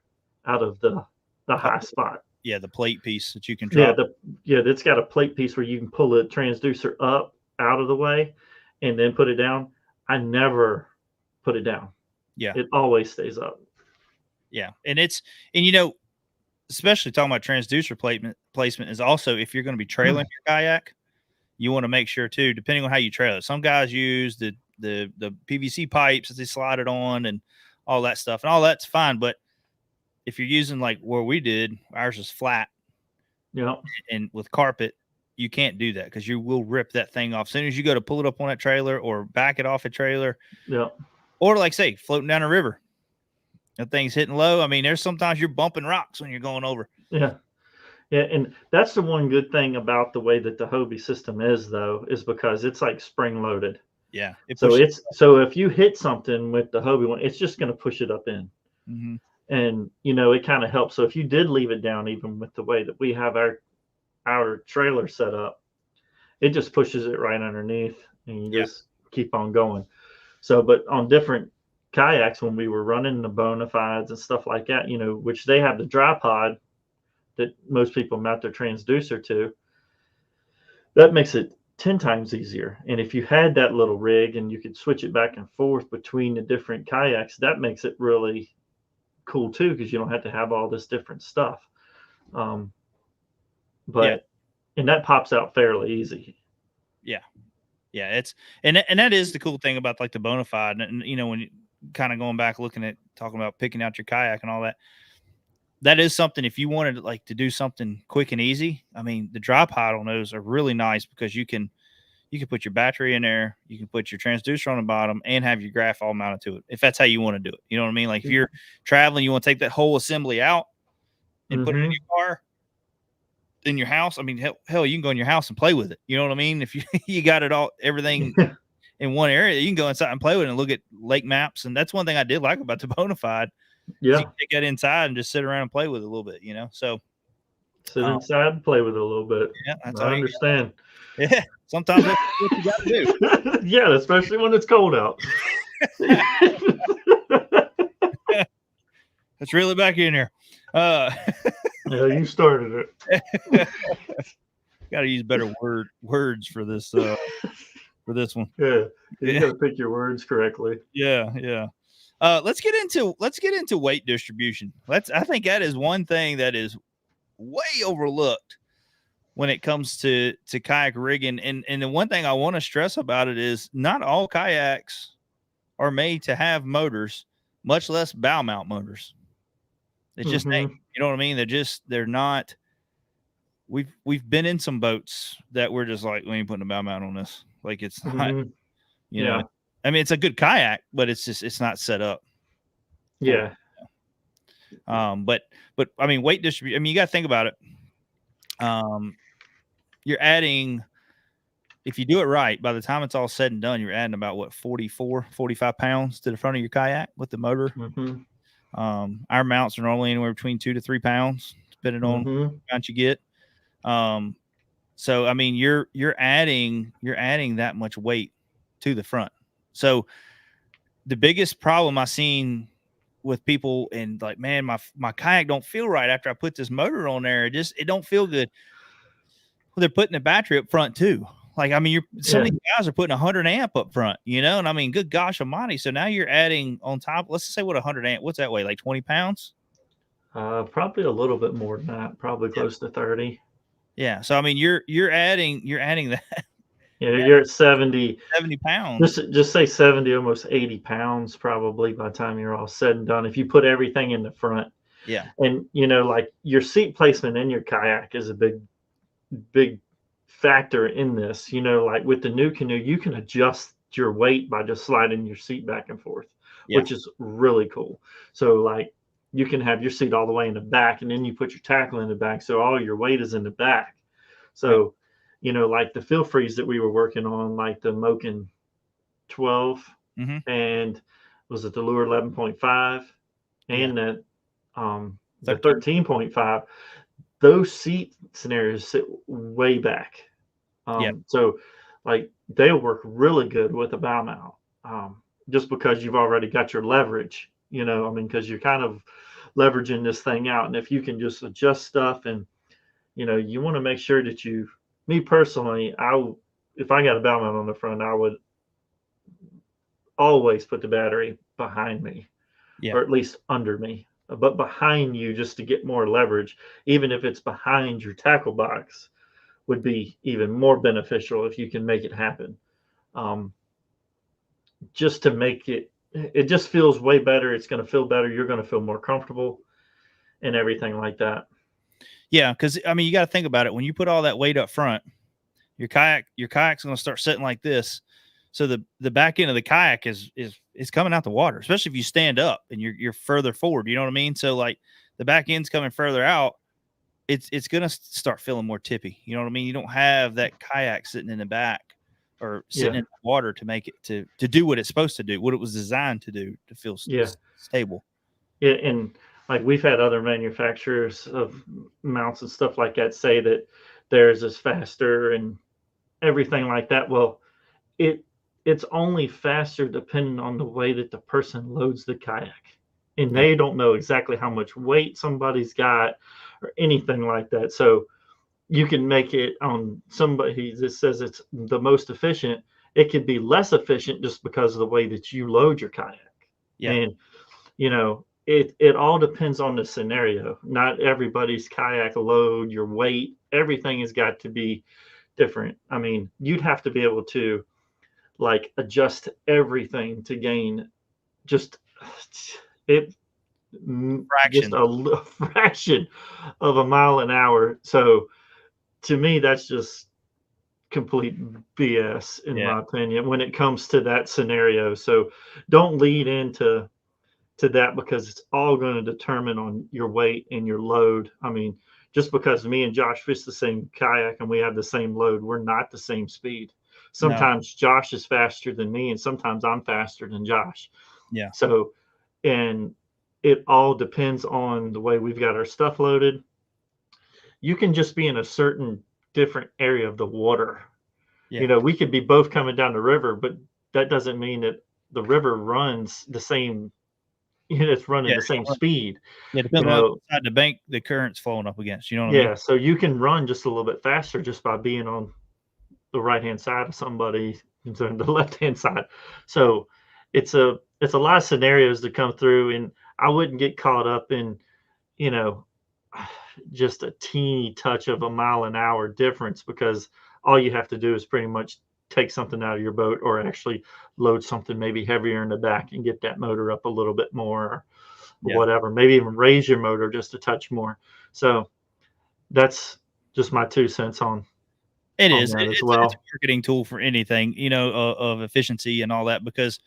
out of the high spot. Yeah, the plate piece that you can drop. It's got a plate piece where you can pull the transducer up out of the way and then put it down. I never put it down. Yeah. It always stays up. Yeah. And especially talking about transducer placement is also, if you're going to be trailing your kayak, you want to make sure too, depending on how you trail it. Some guys use the PVC pipes that they slide it on and all that stuff, and all that's fine. But if you're using like where we did, ours is flat. Yeah. And with carpet, you can't do that because you will rip that thing off as soon as you go to pull it up on that trailer or back it off a trailer. Yeah. Or like say floating down a river. That thing's hitting low. I mean, there's sometimes you're bumping rocks when you're going over. Yeah. Yeah. And that's the one good thing about the way that the Hobie system is, though, is because it's like spring loaded. Yeah. So if you hit something with the Hobie one, it's just going to push it up in. Mm-hmm. And, it kind of helps. So if you did leave it down, even with the way that we have our trailer set up, it just pushes it right underneath and you just keep on going. So, but on different kayaks, when we were running the Bonafides and stuff like that, which they have the dry pod that most people mount their transducer to, that makes it 10 times easier. And if you had that little rig and you could switch it back and forth between the different kayaks, that makes it really cool too, because you don't have to have all this different stuff. And that pops out fairly easy. Yeah. Yeah. And that is the cool thing about like the Bonafide. And when you kind of going back, talking about picking out your kayak and all that, that is something, if you wanted like to do something quick and easy, I mean, the dry pod on those are really nice because you can put your battery in there, you can put your transducer on the bottom and have your graph all mounted to it. If that's how you want to do it, you know what I mean? Like if you're traveling, you want to take that whole assembly out and put it in your car, in your house. I mean, hell, you can go in your house and play with it. You know what I mean? If you got everything in one area, you can go inside and play with it and look at lake maps. And that's one thing I did like about the Bonafide. Yeah. You can take that inside and just sit around and play with it a little bit, So sit inside and play with it a little bit. Yeah, that's I understand. Yeah. Sometimes that's what you got to do. Yeah, especially when it's cold out. Let's reel it back in here. Yeah, you started it. Got to use better words for this one. Yeah, you got to pick your words correctly. Yeah. Let's get into weight distribution. I think that is one thing that is way overlooked when it comes to kayak rigging. And the one thing I want to stress about it is not all kayaks are made to have motors, much less bow mount motors. It's just ain't, you know what I mean? They're not. We've been in some boats that we're just like, we ain't putting a bow mount on this. Like it's not, you know. I mean, it's a good kayak, but it's not set up. Yeah. But I mean, weight distribution. I mean, you got to think about it. You're adding, if you do it right, by the time it's all said and done, you're adding about 45 pounds to the front of your kayak with the motor. Our mounts are normally anywhere between 2 to 3 pounds, depending on the amount you get. So I mean, you're adding that much weight to the front. So the biggest problem I seen with people and like, man, my kayak don't feel right after I put this motor on there. It don't feel good. Well, they're putting the battery up front too. Like, I mean, some of these guys are putting 100 amp up front, and I mean, good gosh almighty. So now you're adding on top, let's just say 100 amp, what's that weigh? Like 20 pounds? Probably a little bit more than that, probably close to 30. Yeah. So I mean, you're adding that You're at 70. 70 pounds. Just say 70, almost 80 pounds probably by the time you're all said and done. If you put everything in the front, Yeah. and like your seat placement in your kayak is a big factor in this. Like with the new canoe, you can adjust your weight by just sliding your seat back and forth, Yeah. which is really cool. So like you can have your seat all the way in the back, and then you put your tackle in the back, so all your weight is in the back. Right. So like the fill freeze that we were working on, like the Moken 12, Mm-hmm. and was it the Lure 11.5 Yeah. and the 13. 13.5. Those seat scenarios sit way back. Yeah. So like they'll work really good with a bow mount, just because you've already got your leverage, I mean, because you're kind of leveraging this thing out. And if you can just adjust stuff, and you want to make sure that me personally, if I got a bow mount on the front, I would always put the battery behind me, Yeah. or at least under me, but behind you, just to get more leverage. Even if it's behind your tackle box, would be even more beneficial if you can make it happen. Um, just to make it just feels way better. It's going to feel better. You're going to feel more comfortable and everything like that. Yeah. Because I mean, you got to think about it. When you put all that weight up front, your kayak's going to start sitting like this. So the back end of the kayak is coming out the water, especially if you stand up and you're further forward. You know what I mean? So like the back end's coming further out. It's going to start feeling more tippy. You know what I mean? You don't have that kayak sitting in the back or sitting Yeah. in the water to make it to do what it's supposed to do, what it was designed to do, to feel Yeah. stable. Yeah. And like we've had other manufacturers of mounts and stuff like that say that theirs is faster and everything like that. Well, it it's only faster depending on the way that the person loads the kayak, and Yeah. they don't know exactly how much weight somebody's got or anything like that. So you can make it on somebody that says it's the most efficient. It could be less efficient just because of the way that you load your kayak. Yeah. And it all depends on the scenario. Not everybody's kayak load, your weight, everything has got to be different. I mean, you'd have to be able to like adjust everything to gain just it just Fraction. a fraction of a mile an hour. So to me, that's just complete BS in Yeah. my opinion when it comes to that scenario. So don't lead into that, because it's all going to determine on your weight and your load. I mean, just because me and Josh fish the same kayak and we have the same load, we're not the same speed. No. Sometimes Josh is faster than me, and sometimes I'm faster than Josh. Yeah. So, and it all depends on the way we've got our stuff loaded. You can just be in a certain different area of the water. Yeah. We could be both coming down the river, but that doesn't mean that the river runs the same, it's running Yeah. the same speed. Yeah. You Depends on know, what side the bank the current's flowing up against. You know what I mean? yeah. So you can run just a little bit faster just by being on the right hand side of somebody than the left hand side. So it's a lot of scenarios to come through, and I wouldn't get caught up in you know just a teeny touch of a mile an hour difference, because all you have to do is pretty much take something out of your boat, or actually load something maybe heavier in the back and get that motor up a little bit more, or Yeah. whatever. Maybe even raise your motor just a touch more. So that's just my 2 cents It on is. that as It's a well. marketing tool for anything, of efficiency and all that, because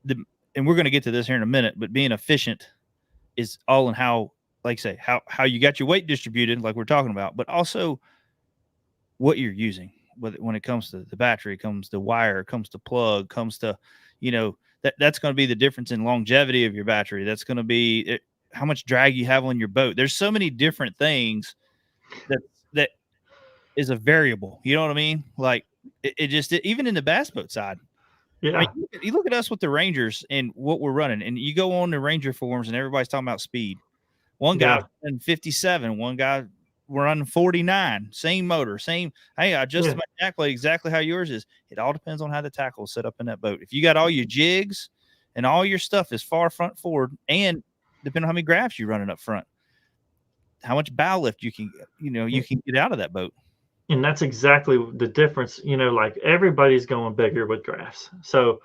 the and we're going to get to this here in a minute, but being efficient is all in how, like I say, how you got your weight distributed, like we're talking about, but also what you're using. When it comes to the battery, comes to wire, comes to plug, comes to, that's going to be the difference in longevity of your battery. That's going to be how much drag you have on your boat. There's so many different things that is a variable. You know what I mean? Like even in the bass boat side. I mean, Yeah, you look at us with the Rangers and what we're running, and you go on the Ranger forums and everybody's talking about speed. One guy yeah, running 57, one guy running 49, same motor, same. Hey, I adjusted yeah, my jack blade exactly how yours is. It all depends on how the tackle is set up in that boat. If you got all your jigs and all your stuff is far front forward, and depending on how many grabs you're running up front, bow lift you can get out of that boat. And that's exactly the difference. Like everybody's going bigger with drafts. So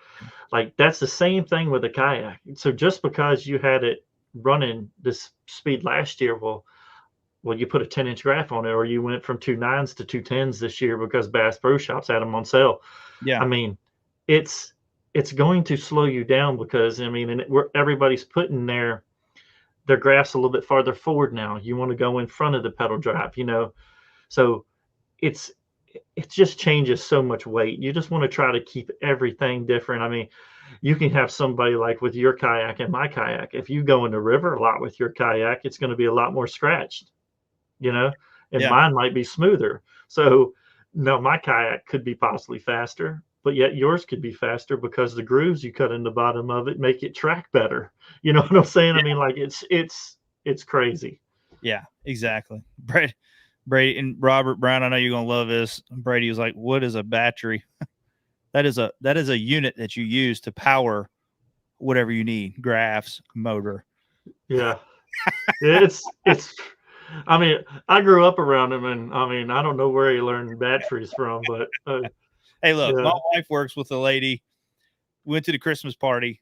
like that's the same thing with a kayak. So just because you had it running this speed last year, well, you put a 10-inch graph on it, or you went from 2.9s to 2.10s this year because Bass Pro Shops had them on sale. Yeah. I mean, it's going to slow you down because everybody's putting their graphs a little bit farther forward now. You want to go in front of the pedal drive, so it's it just changes so much weight. You just want to try to keep everything different. I mean, you can have somebody like with your kayak and my kayak. If you go in the river a lot with your kayak, it's going to be a lot more scratched, and Yeah. mine might be smoother. So no, my kayak could be possibly faster, but yet yours could be faster because the grooves you cut in the bottom of it make it track better. You know what I'm saying? Yeah. I mean, like it's crazy. Yeah, exactly. Brady and Robert Brown, I know you're gonna love this. Brady was like, "What is a battery?" That is a unit that you use to power whatever you need, graphs, motor. Yeah, it's. I mean, I grew up around him, and I mean, I don't know where he learned batteries from, but hey, look, yeah. my wife works with a lady. We went to the Christmas party,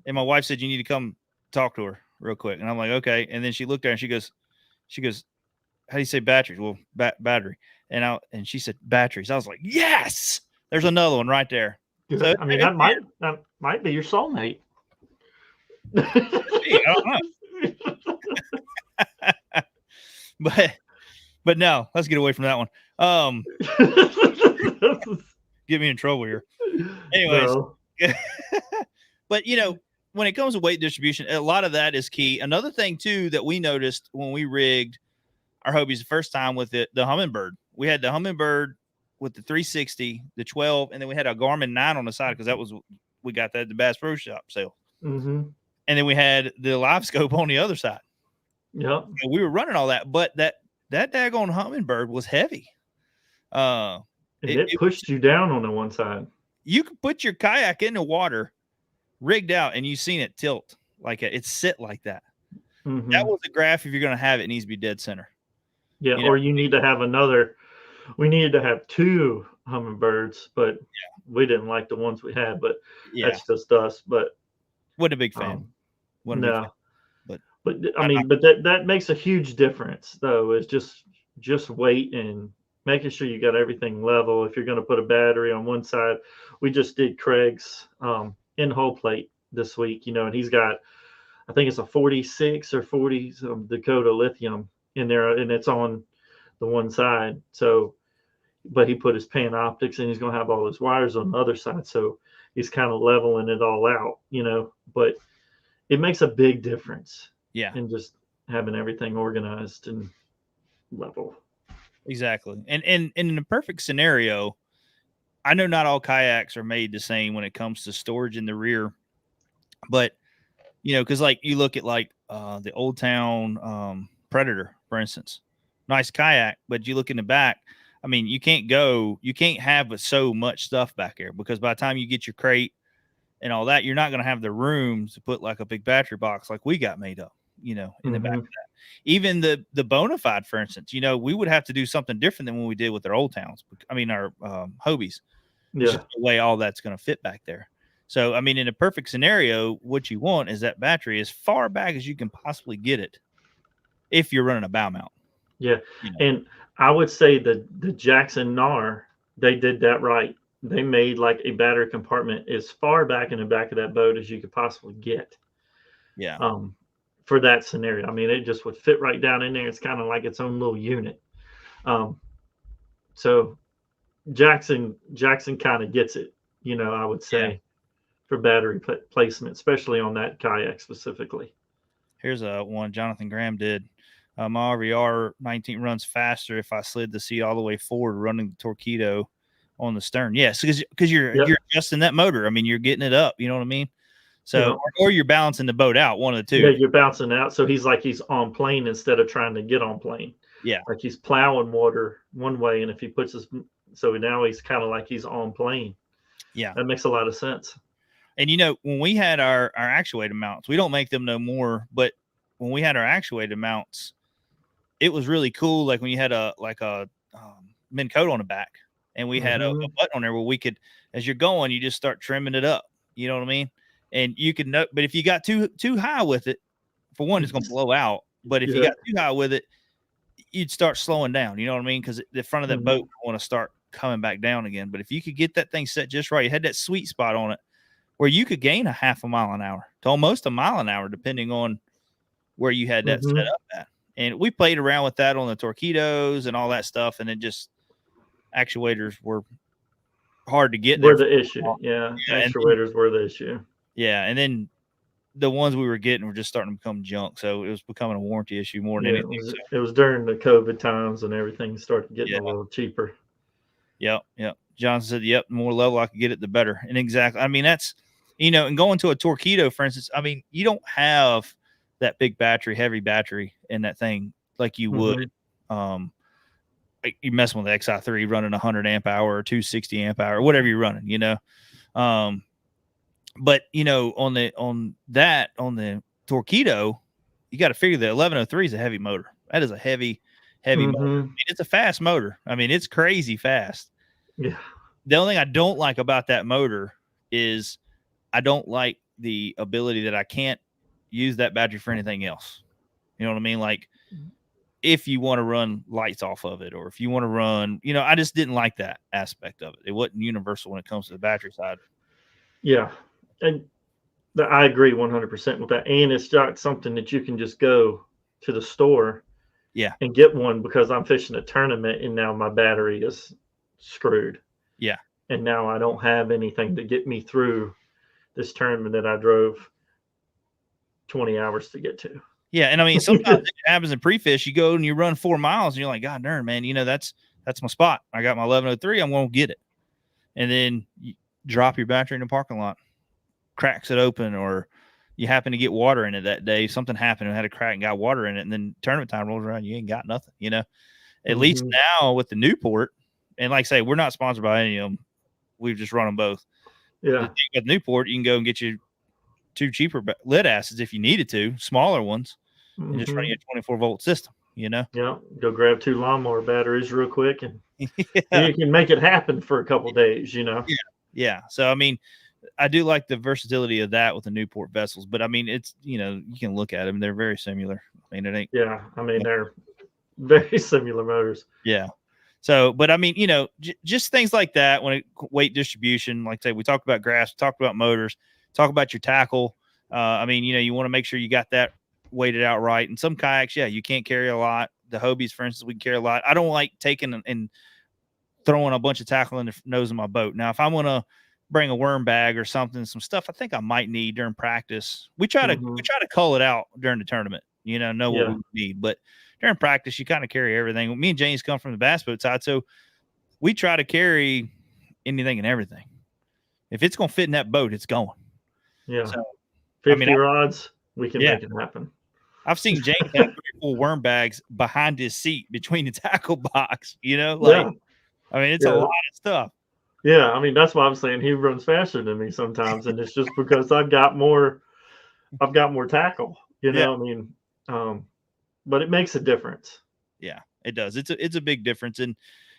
and my wife said, "You need to come talk to her real quick." And I'm like, "Okay." And then she looked at her and she goes, "How do you say batteries?" Well, battery. And she said batteries. I was like, "Yes, there's another one right there." Yeah, So I mean, that might be your soulmate. I don't know. But no, let's get away from that one. Get me in trouble here. Anyways, No. but when it comes to weight distribution, a lot of that is key. Another thing too that we noticed when we rigged our Hobies the first time with the Humminbird, we had the Humminbird with the 360, the 12, and then we had a Garmin 9 on the side because we got that at the Bass Pro Shop sale. Mm-hmm. And then we had the live scope on the other side. Yep. And we were running all that, but that daggone Humminbird was heavy. It pushed you down on the one side. You could put your kayak in the water, rigged out, and you've seen it tilt like it's sit like that. Mm-hmm. That was a graph. If you're going to have it, it needs to be dead center. Yeah, or you need to have another. We needed to have two Humminbirds, but we didn't like the ones we had. But that's just us. But wasn't a big fan. No, but I mean, but that makes a huge difference, though. It's just weight and making sure you got everything level. If you're going to put a battery on one side, we just did Craig's in-hole plate this week, and he's got, I think it's a 46 or 40 Dakota lithium in there, and it's on the one side. So, but he put his Panoptics, and he's going to have all his wires on the other side. So he's kind of leveling it all out, but it makes a big difference. Yeah. In just having everything organized and level. Exactly. And in a perfect scenario, I know not all kayaks are made the same when it comes to storage in the rear, but because like you look at like the Old Town Predator, for instance, nice kayak, but you look in the back, I mean, you can't have so much stuff back there because by the time you get your crate and all that, you're not going to have the room to put like a big battery box like we got made up, in the back of that. Even the Bonafide, for instance, we would have to do something different than when we did with our Old Towns. I mean, our Hobies. Yeah. Just the way all that's going to fit back there. So, I mean, in a perfect scenario, what you want is that battery as far back as you can possibly get it if you're running a bow mount. Yeah. And I would say the Jackson NAR, they did that right. They made like a battery compartment as far back in the back of that boat as you could possibly get. Yeah. For that scenario. I mean, it just would fit right down in there. It's kind of like its own little unit. So Jackson kind of gets it, I would say, for battery placement, especially on that kayak specifically. Here's one Jonathan Graham did. My RVR 19 runs faster if I slid the seat all the way forward, running the torpedo on the stern. Yes, because you're adjusting that motor. I mean, you're getting it up. You know what I mean? So, or you're balancing the boat out, one of the two. Yeah, you're bouncing out. So he's on plane instead of trying to get on plane. Yeah. Like he's plowing water one way, and if he puts so now he's kind of like he's on plane. Yeah. That makes a lot of sense. And, when we had our actuator mounts, we don't make them no more, but when we had our actuator mounts, it was really cool. Like when you had a Minn coat on the back, and we had a button on there where we could, as you're going, you just start trimming it up. You know what I mean? And you can know, but if you got too high with it, for one, it's going to blow out. But if you got too high with it, you'd start slowing down. You know what I mean? Because the front of that boat want to start coming back down again. But if you could get that thing set just right, you had that sweet spot on it where you could gain a half a mile an hour to almost a mile an hour, depending on where you had that set up at. And we played around with that on the Torqeedos and all that stuff, and it just actuators were hard to get. Were the issue, actuators were the issue. Yeah, and then the ones we were getting were just starting to become junk, so it was becoming a warranty issue more than anything. It was during the COVID times, and everything started getting a little cheaper. Yep. Johnson said, "Yep, the more level I could get it, the better." And exactly, I mean, that's, and going to a Torqeedo, for instance, I mean, you don't have that big battery, heavy battery in that thing like you would. You messing with the XI3 running 100 amp hour or 260 amp hour, whatever you're running, but on the Torqeedo, you got to figure the 1103 is a heavy motor. That is a heavy motor. I mean, it's a fast motor. I mean, it's crazy fast. Yeah. The only thing I don't like about that motor is I don't like the ability that I can't use that battery for anything else. You know what I mean? Like if you want to run lights off of it, or if you want to run, I just didn't like that aspect of it. It wasn't universal when it comes to the battery side. Yeah. And I agree 100% with that. And it's not something that you can just go to the store and get one because I'm fishing a tournament and now my battery is screwed. Yeah. And now I don't have anything to get me through this tournament that I drove 20 hours to get to. Yeah. And I mean, sometimes it happens in pre-fish. You go and you run 4 miles and you're like, God darn, man, that's my spot. I got my 1103. I'm going to get it. And then you drop your battery in the parking lot, cracks it open, or you happen to get water in it that day. Something happened and had a crack and got water in it. And then tournament time rolls around. You ain't got nothing, at least now with the Newport. And like I say, we're not sponsored by any of them. We've just run them both. Yeah. With Newport, you can go and get you 2 cheaper lead acids if you needed to, smaller ones, and just run a 24-volt system, Yeah. Go grab 2 lawnmower batteries real quick and you can make it happen for a couple days, Yeah. So, I mean, I do like the versatility of that with the Newport vessels, but I mean, it's, you can look at them. They're very similar. I mean, it ain't. Yeah. I mean, they're very similar motors. Yeah. So, but I mean, just things like that weight distribution, like I say, we talked about grass, talked about motors, talk about your tackle. I mean, you want to make sure you got that weighted out right. And some kayaks, you can't carry a lot. The Hobies, for instance, we can carry a lot. I don't like taking and throwing a bunch of tackle in the nose of my boat. Now, if I want to bring a worm bag or something, some stuff I think I might need during practice, we try to cull it out during the tournament, know what we need. But during practice, you kind of carry everything. Me and James come from the bass boat side, so we try to carry anything and everything. If it's going to fit in that boat, it's going. Yeah. So, 50 rods, we can make it happen. I've seen James have 3 full worm bags behind his seat between the tackle box, I mean, it's a lot of stuff. Yeah. I mean, that's why I'm saying he runs faster than me sometimes. And it's just because I've got more tackle, I mean, but it makes a difference. Yeah, it does. It's a big difference. And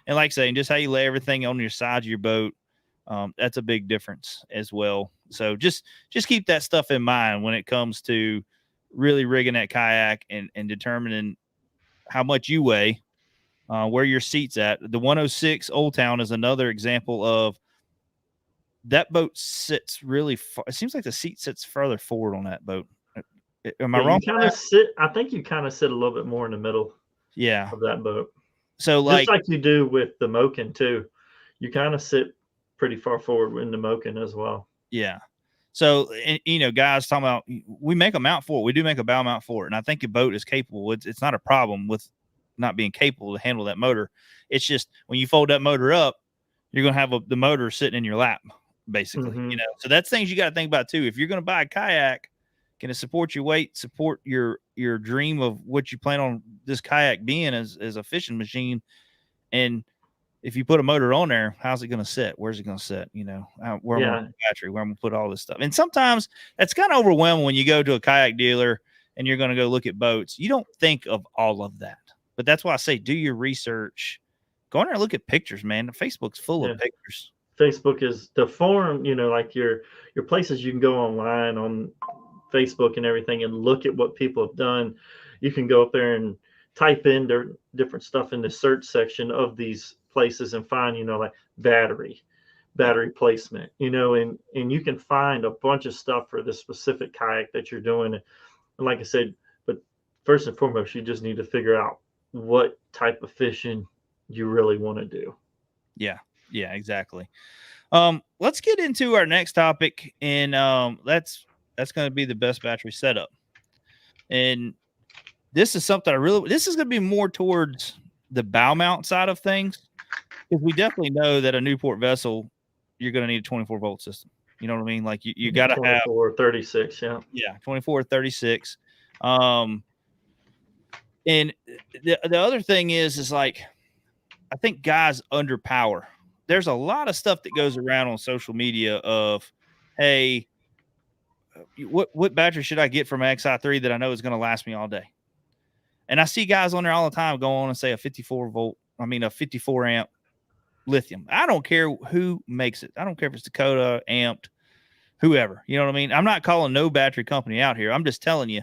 like saying, just how you lay everything on your side of your boat, that's a big difference as well. So just keep that stuff in mind when it comes to really rigging that kayak and determining how much you weigh, where your seat's at. The 106 Old Town is another example of that boat sits really far. It seems like the seat sits further forward on that boat. Am I wrong? I think you kind of sit a little bit more in the middle of that boat. So just like you do with the Moken too. You kind of sit pretty far forward in the Moken as well. Yeah. So, guys talking about, we make a mount for it. We do make a bow mount for it. And I think the boat is capable. It's not a problem with not being capable to handle that motor. It's just when you fold that motor up, you're going to have the motor sitting in your lap, basically. So that's things you got to think about too. If you're going to buy a kayak, can it support your weight, support your dream of what you plan on this kayak being as a fishing machine? And if you put a motor on there, how's it going to sit? Where's it going to sit? Where am I the battery? Where I'm going to put all this stuff? And sometimes that's kind of overwhelming when you go to a kayak dealer and you're going to go look at boats. You don't think of all of that. But that's why I say do your research. Go in there and look at pictures, man. Facebook's full Yeah. of pictures. Facebook is the forum, like your places you can go online on Facebook and everything and look at what people have done. You can go up there and type in their different stuff in the search section of these places and find, like battery placement, and you can find a bunch of stuff for the specific kayak that you're doing. And like I said, but first and foremost, you just need to figure out what type of fishing you really want to do. Yeah. Yeah, exactly. Let's get into our next topic, and that's going to be the best battery setup. And this is something this is going to be more towards the bow mount side of things, because we definitely know that a Newport vessel, you're going to need a 24-volt system. You know what I mean? Like you got to have 24 36, yeah. Yeah, 24 or 36. And the other thing is like, I think guys underpower. There's a lot of stuff that goes around on social media of, hey, what battery should I get from an XI3 that I know is going to last me all day? And I see guys on there all the time go on and say a 54 amp lithium. I don't care who makes it. I don't care if it's Dakota, Amped, whoever. You know what I mean? I'm not calling no battery company out here. I'm just telling you,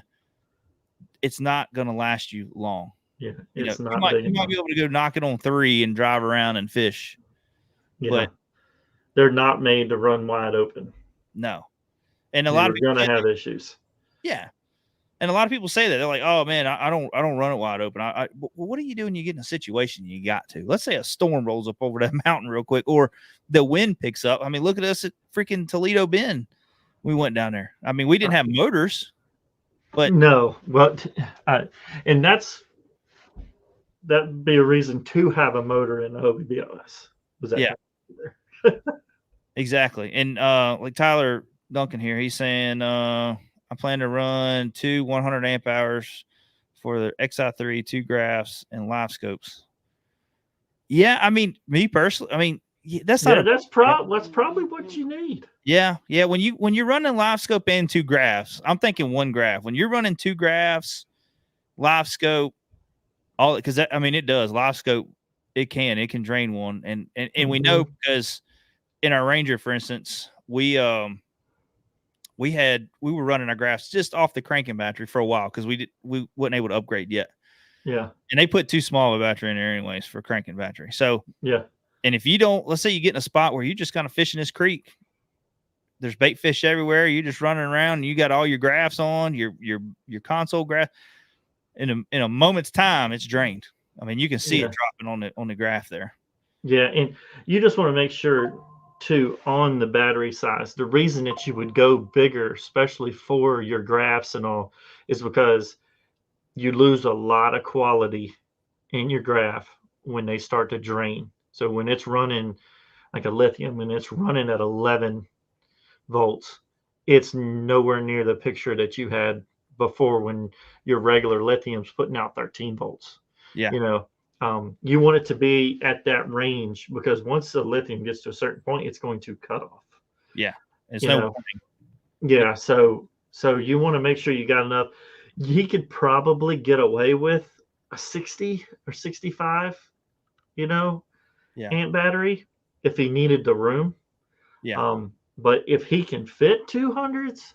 it's not going to last you long. Yeah, You it's know, not. you might be able to go knock it on 3 and drive around and fish. Yeah, but they're not made to run wide open. No. And a You're lot of people going to have issues. Yeah. And a lot of people say that. They're like, oh man, I don't run it wide open. What do you do when you get in a situation you got to? Let's say a storm rolls up over that mountain real quick, or the wind picks up. I mean, look at us at freaking Toledo Bend. We went down there. I mean, we didn't have motors, but no. Well, and that'd be a reason to have a motor in the Hobie BLS. Was that? Yeah. Exactly. And like Tyler Duncan here, he's saying I plan to run 2 100 amp hours for the XI3, 2 graphs, and live scopes. Yeah, I mean, me personally, I mean, that's not. That's probably what you need. Yeah, yeah. When you're running live scope and 2 graphs, I'm thinking 1 graph. When you're running 2 graphs, live scope, all because I mean it does live scope. It can drain one, and we know because in our Ranger, for instance, we were running our graphs just off the cranking battery for a while because we wasn't able to upgrade yet. Yeah. And they put too small of a battery in there anyways for cranking battery. So yeah. And if you don't, let's say you get in a spot where you're just kind of fishing this creek, there's bait fish everywhere. You're just running around and you got all your graphs on, your console graph. In a moment's time, it's drained. I mean, you can see it dropping on the graph there. Yeah, and you just want to make sure too on the battery size. The reason that you would go bigger, especially for your graphs and all, is because you lose a lot of quality in your graph when they start to drain. So when it's running like a lithium and it's running at 11 volts, it's nowhere near the picture that you had before when your regular lithium's putting out 13 volts. Yeah. You want it to be at that range because once the lithium gets to a certain point, it's going to cut off. Yeah. It's Yeah. So you want to make sure you got enough. He could probably get away with a 60 or 65, amp battery if he needed the room. Yeah. But if he can fit 200s,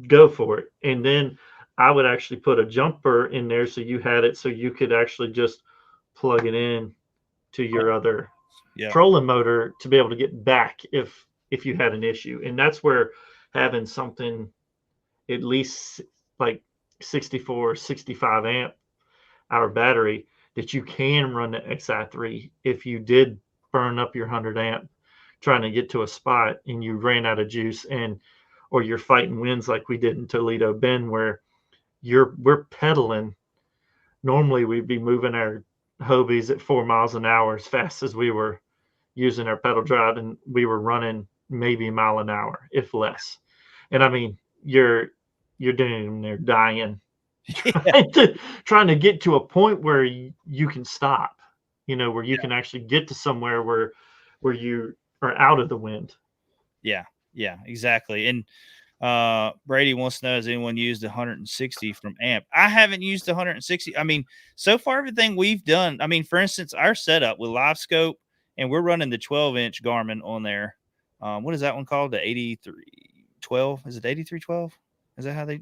go for it. And then I would actually put a jumper in there so you had it so you could actually just plug it in to your other trolling motor to be able to get back if you had an issue. And that's where having something at least like 64, 65 amp hour battery that you can run the XI3 if you did burn up your 100 amp trying to get to a spot and you ran out of juice or you're fighting winds like we did in Toledo Bend where we're pedaling. Normally we'd be moving our Hobies at 4 miles an hour as fast as we were using our pedal drive, and we were running maybe a mile an hour, if less. And I mean, you're doing there dying, trying to get to a point where you can stop, where you can actually get to somewhere where you are out of the wind. Yeah, exactly. And Brady wants to know, has anyone used 160 from AMP? I haven't used 160. I mean, so far everything we've done. I mean, for instance, our setup with live scope, and we're running the 12-inch Garmin on there. What is that one called? The 8312? Is it 8312? Is that how they?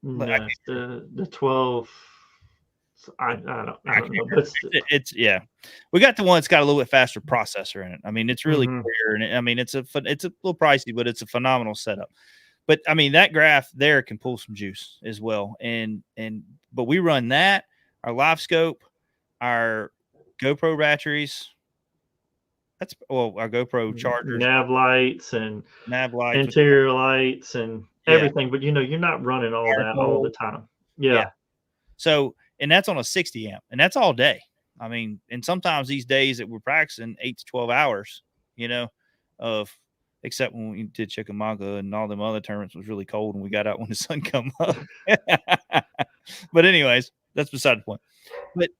No, the 12. I don't know, but It's yeah. We got the one that's got a little bit faster processor in it. I mean, it's really clear, and I mean, it's a little pricey, but it's a phenomenal setup. But I mean, that graph there can pull some juice as well. But we run that, our live scope, our GoPro batteries. That's our GoPro chargers, nav lights and nav lights, interior lights and yeah, everything. But you're not running all that all the time. yeah. Yeah. So, and that's on a 60 amp, and that's all day. I mean, and sometimes these days that we're practicing 8 to 12 hours, of except when we did Chickamauga and all them other tournaments was really cold and we got out when the sun come up. But anyways, that's beside the point. But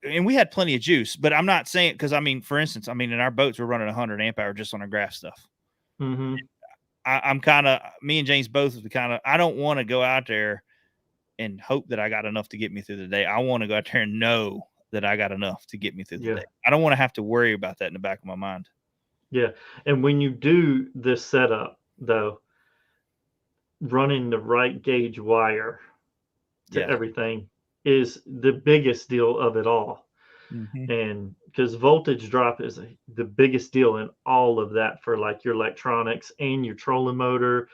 and we had plenty of juice, but I'm not saying, because I mean, for instance, I mean, in our boats we're running 100 amp hour just on our graph stuff. Mm-hmm. I'm kind of, me and James both the kind of, I don't want to go out there and hope that I got enough to get me through the day. I want to go out there and know that I got enough to get me through the day. I don't want to have to worry about that in the back of my mind. Yeah. And when you do this setup, though, running the right gauge wire to everything is the biggest deal of it all. Mm-hmm. And because voltage drop is the biggest deal in all of that for like your electronics and your trolling motor.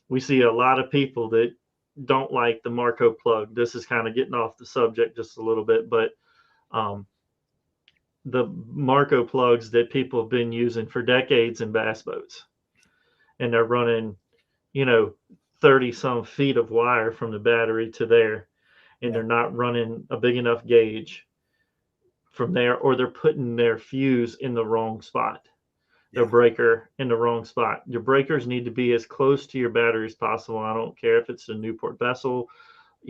We see a lot of people that don't like the Marco plug. This is kind of getting off the subject just a little bit, but the Marco plugs that people have been using for decades in bass boats, and they're running 30 some feet of wire from the battery to there, and they're not running a big enough gauge from there, or they're putting their fuse in the wrong spot, their breaker in the wrong spot. Your breakers need to be as close to your battery as possible. I don't care if it's a Newport vessel,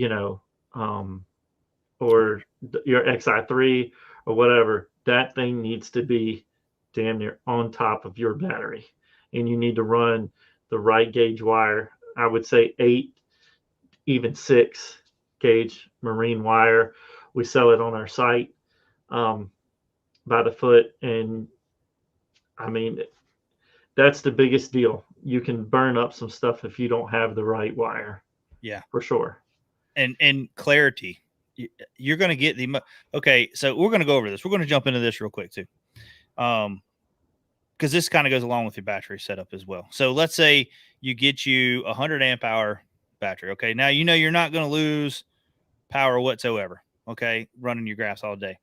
or your XI3 or whatever. That thing needs to be damn near on top of your battery, and you need to run the right gauge wire. I would say 8, even 6 gauge marine wire. We sell it on our site by the foot, and I mean, that's the biggest deal. You can burn up some stuff if you don't have the right wire. Yeah, for sure. And clarity. You're going to get okay. So we're going to go over this. We're going to jump into this real quick too, because this kind of goes along with your battery setup as well. So let's say you get you 100 amp hour battery. Okay, now you're not going to lose power whatsoever. Okay, running your graphs all day.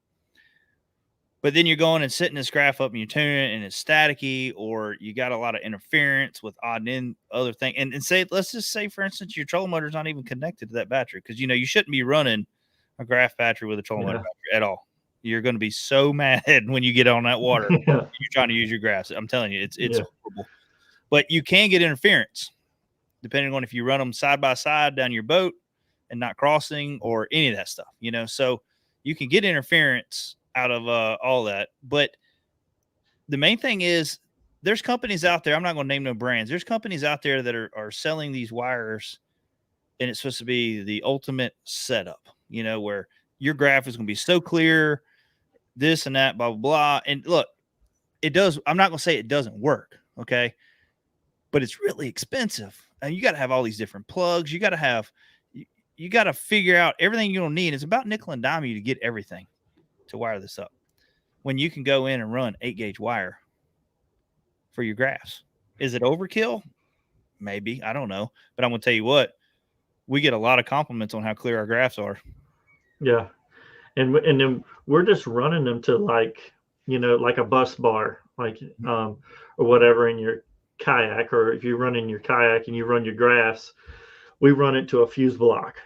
But then you're going and setting this graph up and you're tuning it and it's staticky, or you got a lot of interference with odd and end other thing. And say, let's just say, for instance, your trolling motor is not even connected to that battery, because you shouldn't be running a graph battery with a trolling motor battery at all. You're going to be so mad when you get on that water. You're trying to use your graphs. I'm telling you, it's horrible. But you can get interference depending on if you run them side by side down your boat and not crossing or any of that stuff. So you can get interference out of all that. But the main thing is, there's companies out there, I'm not going to name no brands, there's companies out there that are selling these wires, and it's supposed to be the ultimate setup, where your graph is going to be so clear, this and that, blah, blah, blah. And look, it does. I'm not going to say it doesn't work, okay? But it's really expensive. And you got to have all these different plugs. You got to figure out everything you're going to need. It's about nickel and dime you to get everything to wire this up, when you can go in and run 8 gauge wire for your graphs. Is it overkill? Maybe. I don't know. But I'm going to tell you what, we get a lot of compliments on how clear our graphs are. Yeah. And then we're just running them to like a bus bar, like or whatever in your kayak, or if you run in your kayak and you run your graphs, we run it to a fuse block.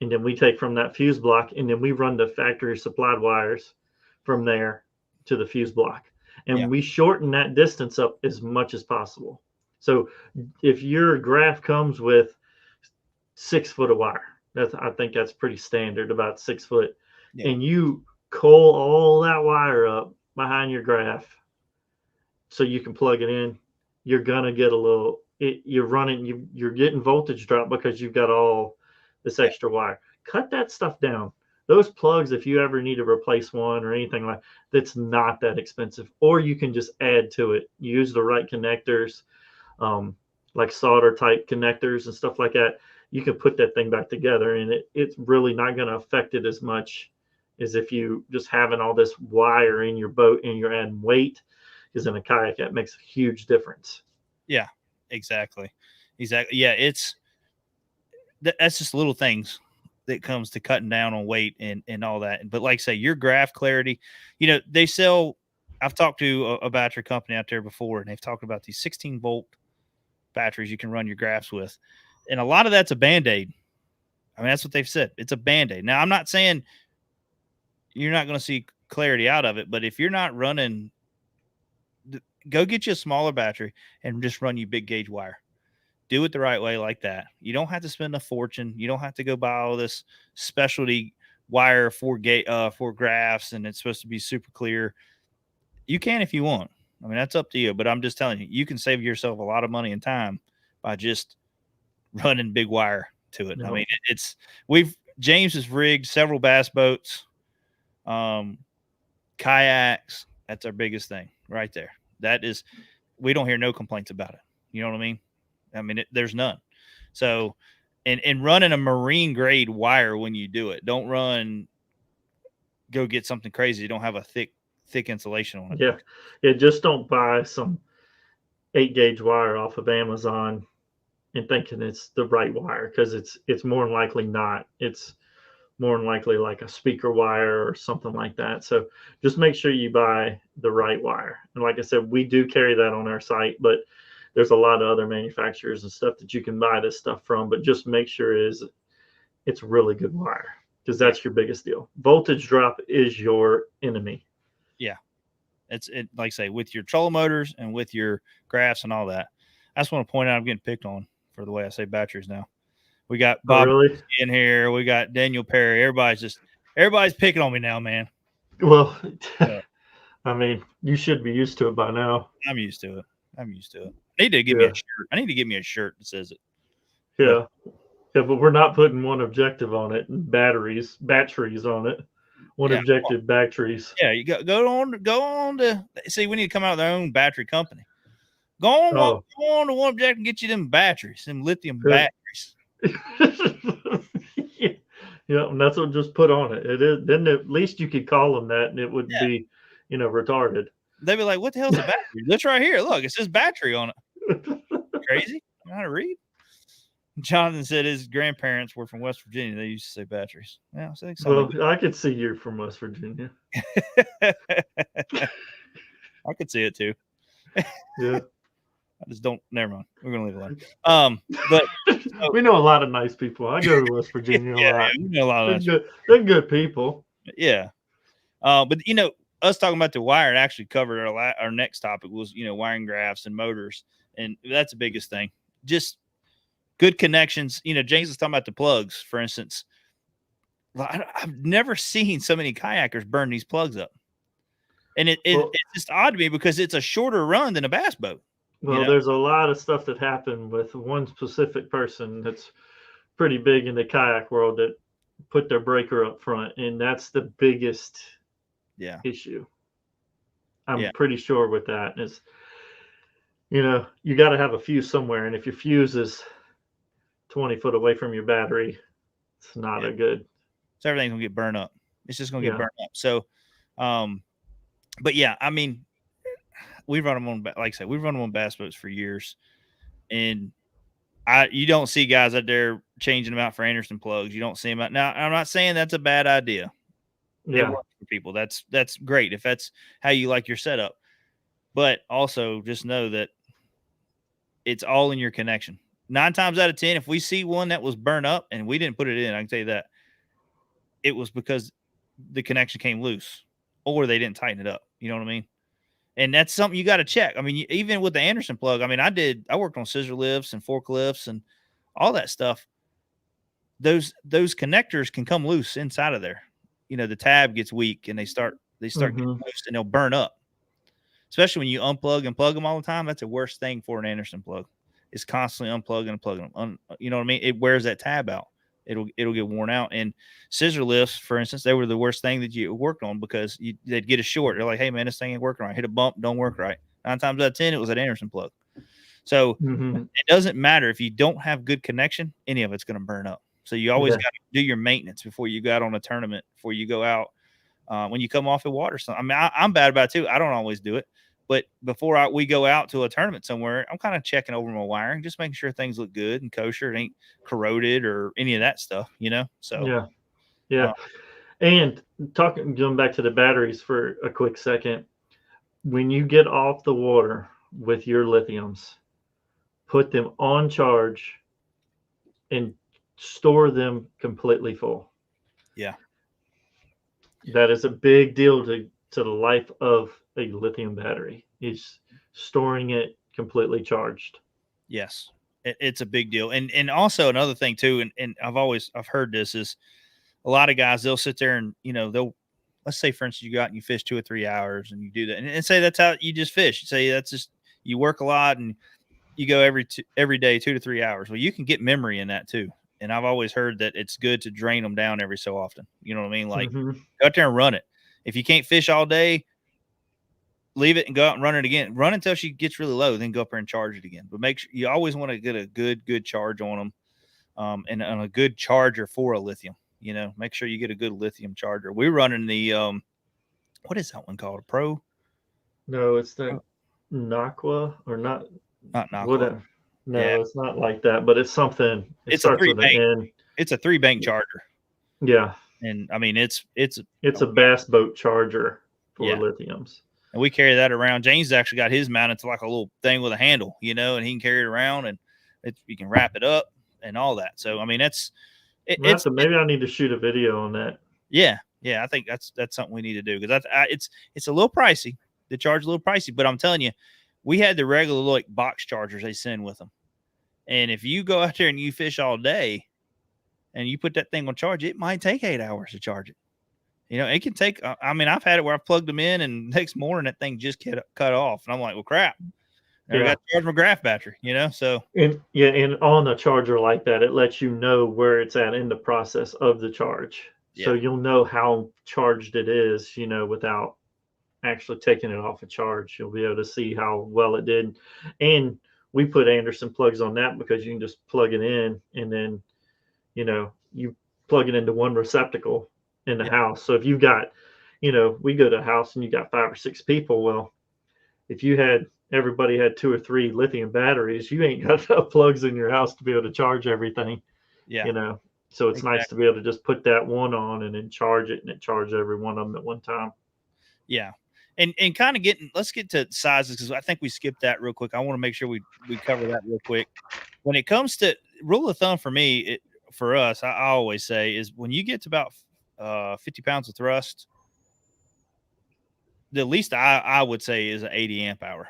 And then we take from that fuse block, and then we run the factory supplied wires from there to the fuse block. And we shorten that distance up as much as possible. So if your graph comes with 6 foot of wire, I think that's pretty standard, about 6 foot, and you coil all that wire up behind your graph so you can plug it in, you're going to get a little you're getting voltage drop because you've got all this Yeah. extra wire. Cut that stuff down. Those plugs, if you ever need to replace one or anything like that's not that expensive, or you can just add to it. Use the right connectors, um, like solder type connectors and stuff like that. You can put that thing back together, and it's really not going to affect it as much as if you just having all this wire in your boat and you're adding weight. Because in a kayak, that makes a huge difference. Yeah, exactly. Exactly. Yeah. That's just little things that comes to cutting down on weight and all that. But like I say, your graph clarity, they sell, I've talked to a battery company out there before, and they've talked about these 16-volt batteries you can run your graphs with. And a lot of that's a Band-Aid. I mean, that's what they've said. It's a Band-Aid. Now, I'm not saying you're not going to see clarity out of it, but if you're not running, go get you a smaller battery and just run you big gauge wire. Do it the right way like that. You don't have to spend a fortune. You don't have to go buy all this specialty wire for graphs, and it's supposed to be super clear. You can if you want. I mean, that's up to you, but I'm just telling you, you can save yourself a lot of money and time by just running big wire to it. No. I mean, James has rigged several bass boats, kayaks. That's our biggest thing right there. We don't hear no complaints about it. You know what I mean? I mean, there's none. So, and running a marine grade wire when you do it. Don't go get something crazy. You don't have a thick insulation on it. Yeah. Just don't buy some 8-gauge wire off of Amazon and thinking it's the right wire, because it's more than likely not. It's more than likely like a speaker wire or something like that. So just make sure you buy the right wire. And like I said, we do carry that on our site, but there's a lot of other manufacturers and stuff that you can buy this stuff from. But just make sure it's really good wire, because that's your biggest deal. Voltage drop is your enemy. Yeah. Like I say, with your trolling motors and with your graphs and all that. I just want to point out I'm getting picked on for the way I say batteries now. We got Bob in here. We got Daniel Perry. Everybody's picking on me now, man. Well, I mean, you should be used to it by now. I'm used to it. I need to give me a shirt. I need to give me a shirt that says it. Yeah. But we're not putting one objective on it and batteries on it. Objective batteries. Yeah, you go on to see. We need to come out with our own battery company. Go on to one objective and get you them batteries, them lithium batteries. Yeah, and that's what just put on it. It is. Then at least you could call them that, and it would be, retarded. They'd be like, "What the hell's a battery?" That's right here. Look, it says battery on it. Crazy. I know how to read. Jonathan said his grandparents were from West Virginia. They used to say batteries. Yeah, well, I could see you're from West Virginia. I could see it too. Yeah. I just don't. Never mind. We're gonna leave it alone. But we know a lot of nice people. I go to West Virginia a lot. Yeah, we know a lot of they're good people. Yeah. But us talking about the wire actually covered our next topic was wiring graphs and motors, and that's the biggest thing. Just good connections. James was talking about the plugs, for instance. I've never seen so many kayakers burn these plugs up, and it's just odd to me because it's a shorter run than a bass boat. Well, there's a lot of stuff that happened with one specific person that's pretty big in the kayak world that put their breaker up front, and that's the biggest issue. I'm pretty sure with that is, you got to have a fuse somewhere, and if your fuse is 20 foot away from your battery, it's not a good. So everything's gonna get burned up. It's just gonna get burned up. So, but yeah, I mean, we've run them on, like I said, we've run them on bass boats for years, and you don't see guys out there changing them out for Anderson plugs. You don't see them out. Now, I'm not saying that's a bad idea. Yeah. It works for people. That's great if that's how you like your setup. But also just know that it's all in your connection. 9 times out of 10, if we see one that was burnt up and we didn't put it in, I can tell you that it was because the connection came loose or they didn't tighten it up. You know what I mean? And that's something you got to check. I mean, even with the Anderson plug, I mean, I worked on scissor lifts and forklifts and all that stuff. Those connectors can come loose inside of there. The tab gets weak and they start getting loose and they'll burn up. Especially when you unplug and plug them all the time. That's the worst thing for an Anderson plug is constantly unplugging and plugging them. You know what I mean? It wears that tab out. It'll get worn out. And scissor lifts, for instance, they were the worst thing that you worked on because they'd get a short. They're like, hey man, this thing ain't working right. Hit a bump, don't work right. 9 times out of 10, it was an Anderson plug. So it doesn't matter if you don't have good connection, any of it's going to burn up. So you always got to do your maintenance before you go out on a tournament, before you go out. When you come off the water, I mean, I'm bad about it too. I don't always do it, but before we go out to a tournament somewhere, I'm kind of checking over my wiring, just making sure things look good and kosher. It ain't corroded or any of that stuff, you know? So yeah. And going back to the batteries for a quick second, when you get off the water with your lithiums, put them on charge and store them completely full. Yeah. That is a big deal to the life of a lithium battery, is storing it completely charged. Yes. It's a big deal. And also another thing too, and I've heard this, is a lot of guys, they'll sit there and, let's say for instance, you go out and you fish 2 or 3 hours and you do that and say that's how you just fish. You say that's just, you work a lot and you go every day, 2 to 3 hours. Well, you can get memory in that too. And I've always heard that it's good to drain them down every so often. You know what I mean? Like go out there and run it. If you can't fish all day, leave it and go out and run it again. Run until she gets really low, then go up there and charge it again. But make sure you always want to get a good charge on them, and a good charger for a lithium. Make sure you get a good lithium charger. We're running the what is that one called? A Pro? No, it's the Naqua or not Naqua. Whatever. No, it's not like that, but it's something. It's a 3-bank. It's a 3-bank charger. Yeah. And I mean, it's a bass boat charger for lithiums. And we carry that around. James actually got his mounted to like a little thing with a handle, and he can carry it around and you can wrap it up and all that. So, I mean, maybe I need to shoot a video on that. Yeah. I think that's something we need to do because it's a little pricey. The charge a little pricey, but I'm telling you, we had the regular like box chargers they send with them. And if you go out there and you fish all day and you put that thing on charge, it might take 8 hours to charge it. It can take, I mean, I've had it where I've plugged them in and next morning that thing just cut off. And I'm like, well, crap. I got to charge my graph battery, so. And on a charger like that, it lets you know where it's at in the process of the charge. Yeah. So you'll know how charged it is, without actually taking it off a charge. You'll be able to see how well it did. And we put Anderson plugs on that because you can just plug it in and then, you plug it into one receptacle in the house. So if you've got, we go to a house and you got 5 or 6 people. Well, if everybody had 2 or 3 lithium batteries, you ain't got enough plugs in your house to be able to charge everything. Yeah. So it's nice to be able to just put that one on and then charge it, and it charges every one of them at one time. Yeah. And kind of let's get to sizes because I think we skipped that real quick. I want to make sure we cover that real quick. When it comes to rule of thumb for me, for us, I always say is when you get to about 50 pounds of thrust, the least I would say is an 80 amp hour.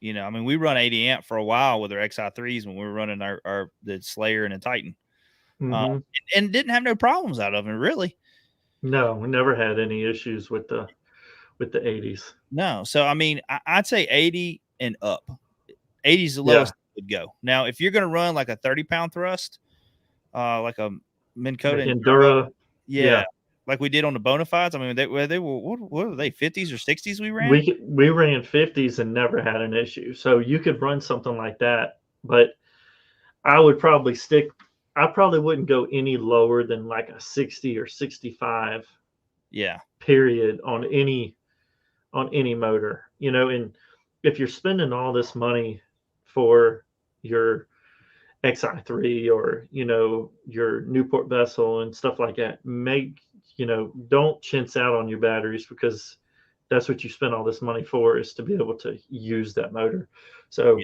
I mean, we run 80 amp for a while with our XI3s when we were running the Slayer and the Titan, and didn't have no problems out of it really. No, we never had any issues with the 80s. No, so I mean, I'd say 80 and up. 80 is the lowest it would go. Now, if you're going to run like a 30-pound thrust, like a Minn Kota Endura, like we did on the Bonafides. I mean, they were what were they, 50s or 60s? We ran. We ran 50s and never had an issue. So you could run something like that, but I would probably I probably wouldn't go any lower than like a 60 or 65. Yeah. Period on any motor, and if you're spending all this money for your XI3 or, your Newport vessel and stuff like that, don't chintz out on your batteries because that's what you spend all this money for, is to be able to use that motor. So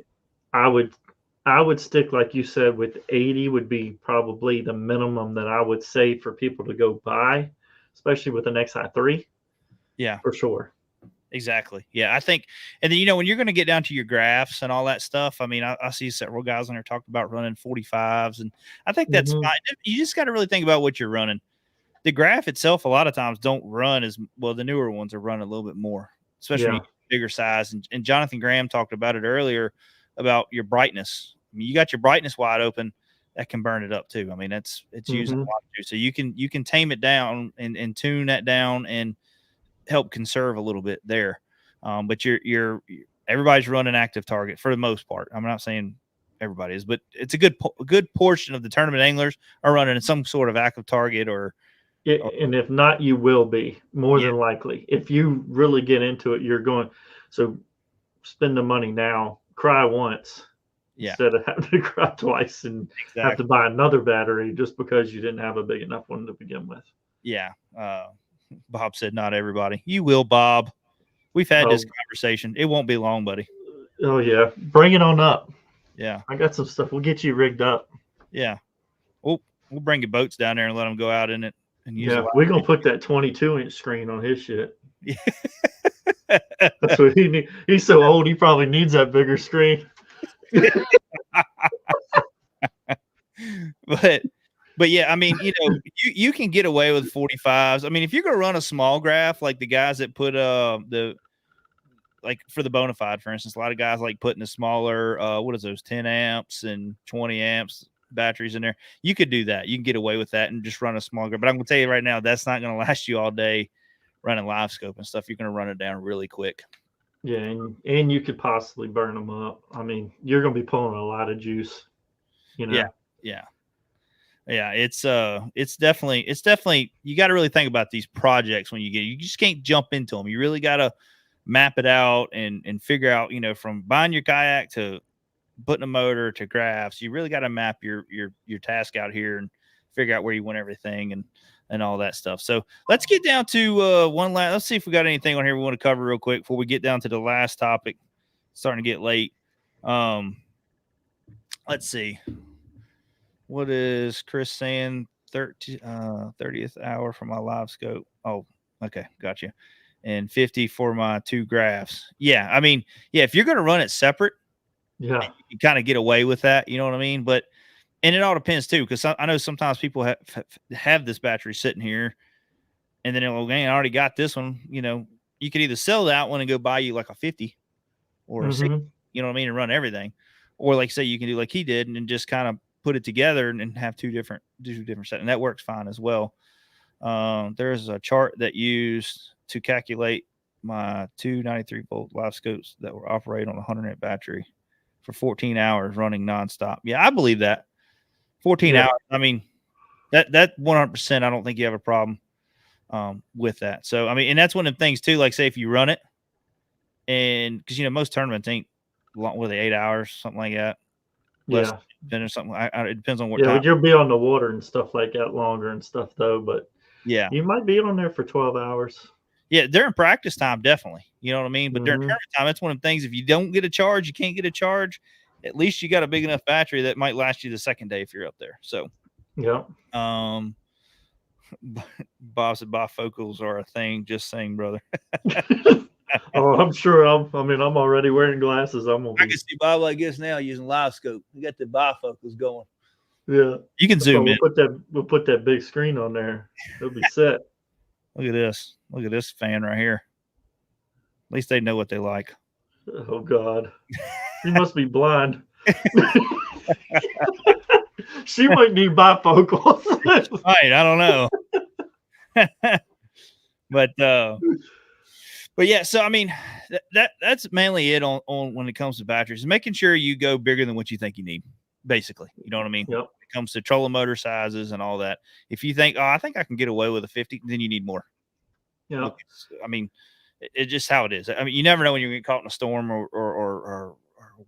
I would stick, like you said, with 80 would be probably the minimum that I would say for people to go buy, especially with an XI3. Yeah, for sure. Exactly. Yeah, I think, and then when you're going to get down to your graphs and all that stuff, I mean, I see several guys on there talked about running 45s, and I think that's fine. You just got to really think about what you're running. The graph itself, a lot of times, don't run as well. The newer ones are running a little bit more, especially when you get bigger size. And Jonathan Graham talked about it earlier about your brightness. I mean, you got your brightness wide open, that can burn it up too. I mean, it's using a lot of juice. So you can tame it down and tune that down and help conserve a little bit there. But everybody's running active target for the most part. I'm not saying everybody is, but it's a good portion of the tournament anglers are running some sort of active target or and if not, you will be more Yeah. than likely. If you really get into it, you're going. So spend the money now, cry once Yeah. instead of having to cry twice and have to buy another battery just because you didn't have a big enough one to begin with. Yeah. Bob said, not everybody. You will, Bob. We've had this conversation. It won't be long, buddy. Oh, yeah. Bring it on up. Yeah. I got some stuff. We'll get you rigged up. Yeah. We'll bring your boats down there and let them go out in it and use it. We're going to put that 22-inch screen on his shit. That's what he needs. He's so old, he probably needs that bigger screen. But yeah, I mean, you can get away with 45s. I mean, if you're going to run a small graph, like the guys that put like for the Bonafide, for instance, a lot of guys like putting the smaller, what is those, 10 amps and 20 amps batteries in there. You could do that. You can get away with that and just run a small graph. But I'm going to tell you right now, that's not going to last you all day running live scope and stuff. You're going to run it down really quick. Yeah, and you could possibly burn them up. I mean, you're going to be pulling a lot of juice. Yeah, it's definitely you got to really think about these projects when you just can't jump into them. You really got to map it out and figure out, from buying your kayak to putting a motor to graphs. You really got to map your task out here and figure out where you want everything and all that stuff. So let's get down to let's see if we got anything on here we want to cover real quick before we get down to the last topic. It's starting to get late. Let's see. What is Chris saying? 30th hour for my live scope. Oh, okay. Gotcha. And 50 for my 2 graphs. Yeah. I mean, if you're going to run it separate, you kind of get away with that. You know what I mean? And it all depends too. Cause I know sometimes people have this battery sitting here and then they're like, I already got this one. You could either sell that one and go buy you like a 50 or a 60, you know what I mean? And run everything. Or like say you can do like he did and just kind of put it together and have two different sets, and that works fine as well. There's a chart that used to calculate my 2 93-volt live scopes that were operating on a 100-amp battery for 14 hours running nonstop. Yeah, I believe that. 14 hours. I mean, that 100%. I don't think you have a problem with that. So I mean, and that's one of the things too. Like say if you run it, and because most tournaments ain't long, what are they, 8 hours, something like that. Then or something. It depends on what time. But you'll be on the water and stuff like that longer and stuff though. But you might be on there for 12 hours. Yeah, during practice time, definitely. You know what I mean? But during tournament time, that's one of the things. If you don't get a charge, you can't get a charge. At least you got a big enough battery that might last you the second day if you're up there. So, Bob said bifocals are a thing. Just saying, brother. Oh, I'm sure. I'm already wearing glasses. I can see Bob like this now using live scope. We got the bifocals going. Yeah, you can zoom in. We'll put that big screen on there. It'll be set. Look at this. Look at this fan right here. At least they know what they like. Oh God, she must be blind. She might need bifocals. Right, I don't know. But yeah, so I mean, that's mainly it on when it comes to batteries. Making sure you go bigger than what you think you need, basically. You know what I mean? Yep. When it comes to trolling motor sizes and all that. If you think, I think I can get away with a 50, then you need more. Yeah. I mean, it's just how it is. I mean, you never know when you're getting caught in a storm or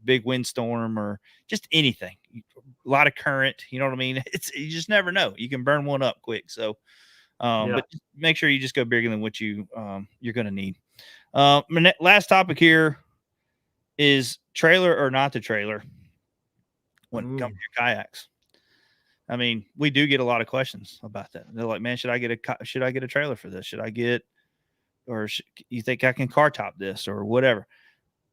big windstorm or just anything. A lot of current. You know what I mean? You just never know. You can burn one up quick. So, but make sure you just go bigger than what you're going to need. My last topic here is trailer or not the trailer when it comes to your kayaks. I mean, we do get a lot of questions about that. They're like, man, should I get a trailer for this? You think I can car top this or whatever?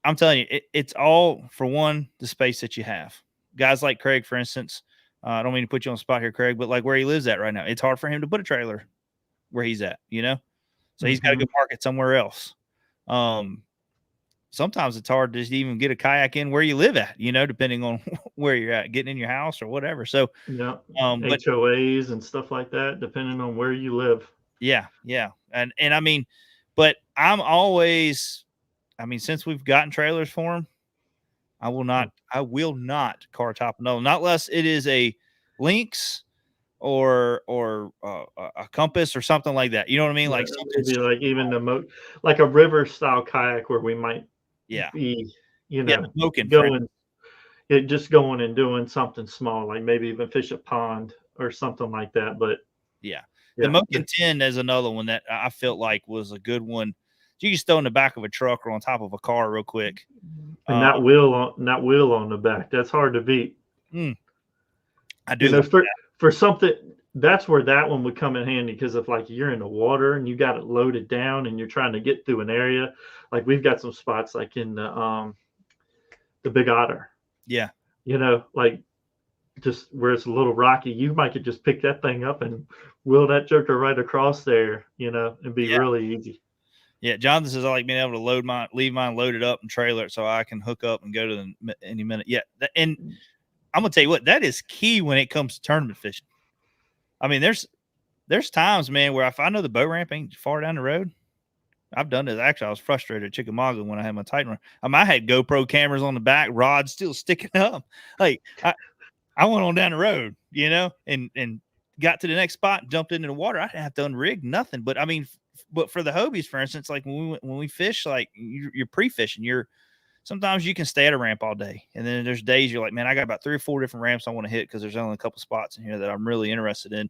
I'm telling you, it's all for one, the space that you have. Guys like Craig, for instance, I don't mean to put you on the spot here, Craig, but like where he lives at right now, it's hard for him to put a trailer where he's at, So he's got to go park it somewhere else. sometimes it's hard to just even get a kayak in where you live at, depending on where you're at, getting in your house or whatever. So, Yeah, but HOAs and stuff like that, depending on where you live. yeah, yeah. And I mean, but I'm always, since we've gotten trailers for them, I will not car top another, not unless it is a Lynx or a Compass or something like that. You know what I mean? Yeah, Like something maybe super like even small. like a river style kayak where we might Yeah. be, Yeah. Smoking, for instance. going just going and doing something small, like maybe even fish a pond or something like that. But Yeah. The yeah, Moken 10 is another one that I felt like was a good one. You just throw in the back of a truck or on top of a car real quick. and Uh, that wheel on the back, that's hard to beat. mm, I You do know, like for something that's where that one would come in handy because if like you're in the water and you got it loaded down and you're trying to get through an area, like we've got some spots like in the Big Otter, yeah. like just where it's a little rocky, you might could just pick that thing up and wheel that joker right across there, and be Yeah. really easy. Yeah. Jonathan says I like being able to leave mine loaded up and trailer it so I can hook up and go to them any minute. Yeah. And I'm going to tell you what, that is key when it comes to tournament fishing. I mean, there's times, man, where if I know the boat ramp ain't far down the road, I've done this. Actually, I was frustrated at Chickamauga when I had my Titan run. I had GoPro cameras on the back, rods still sticking up. Like I went on down the road, and got to the next spot, jumped into the water. I didn't have to unrig nothing. But but for the Hobies, for instance, like when we fish, like you're pre-fishing, sometimes you can stay at a ramp all day, and then there's days you're like, man, I got about 3 or 4 different ramps I want to hit because there's only a couple spots in here that I'm really interested in.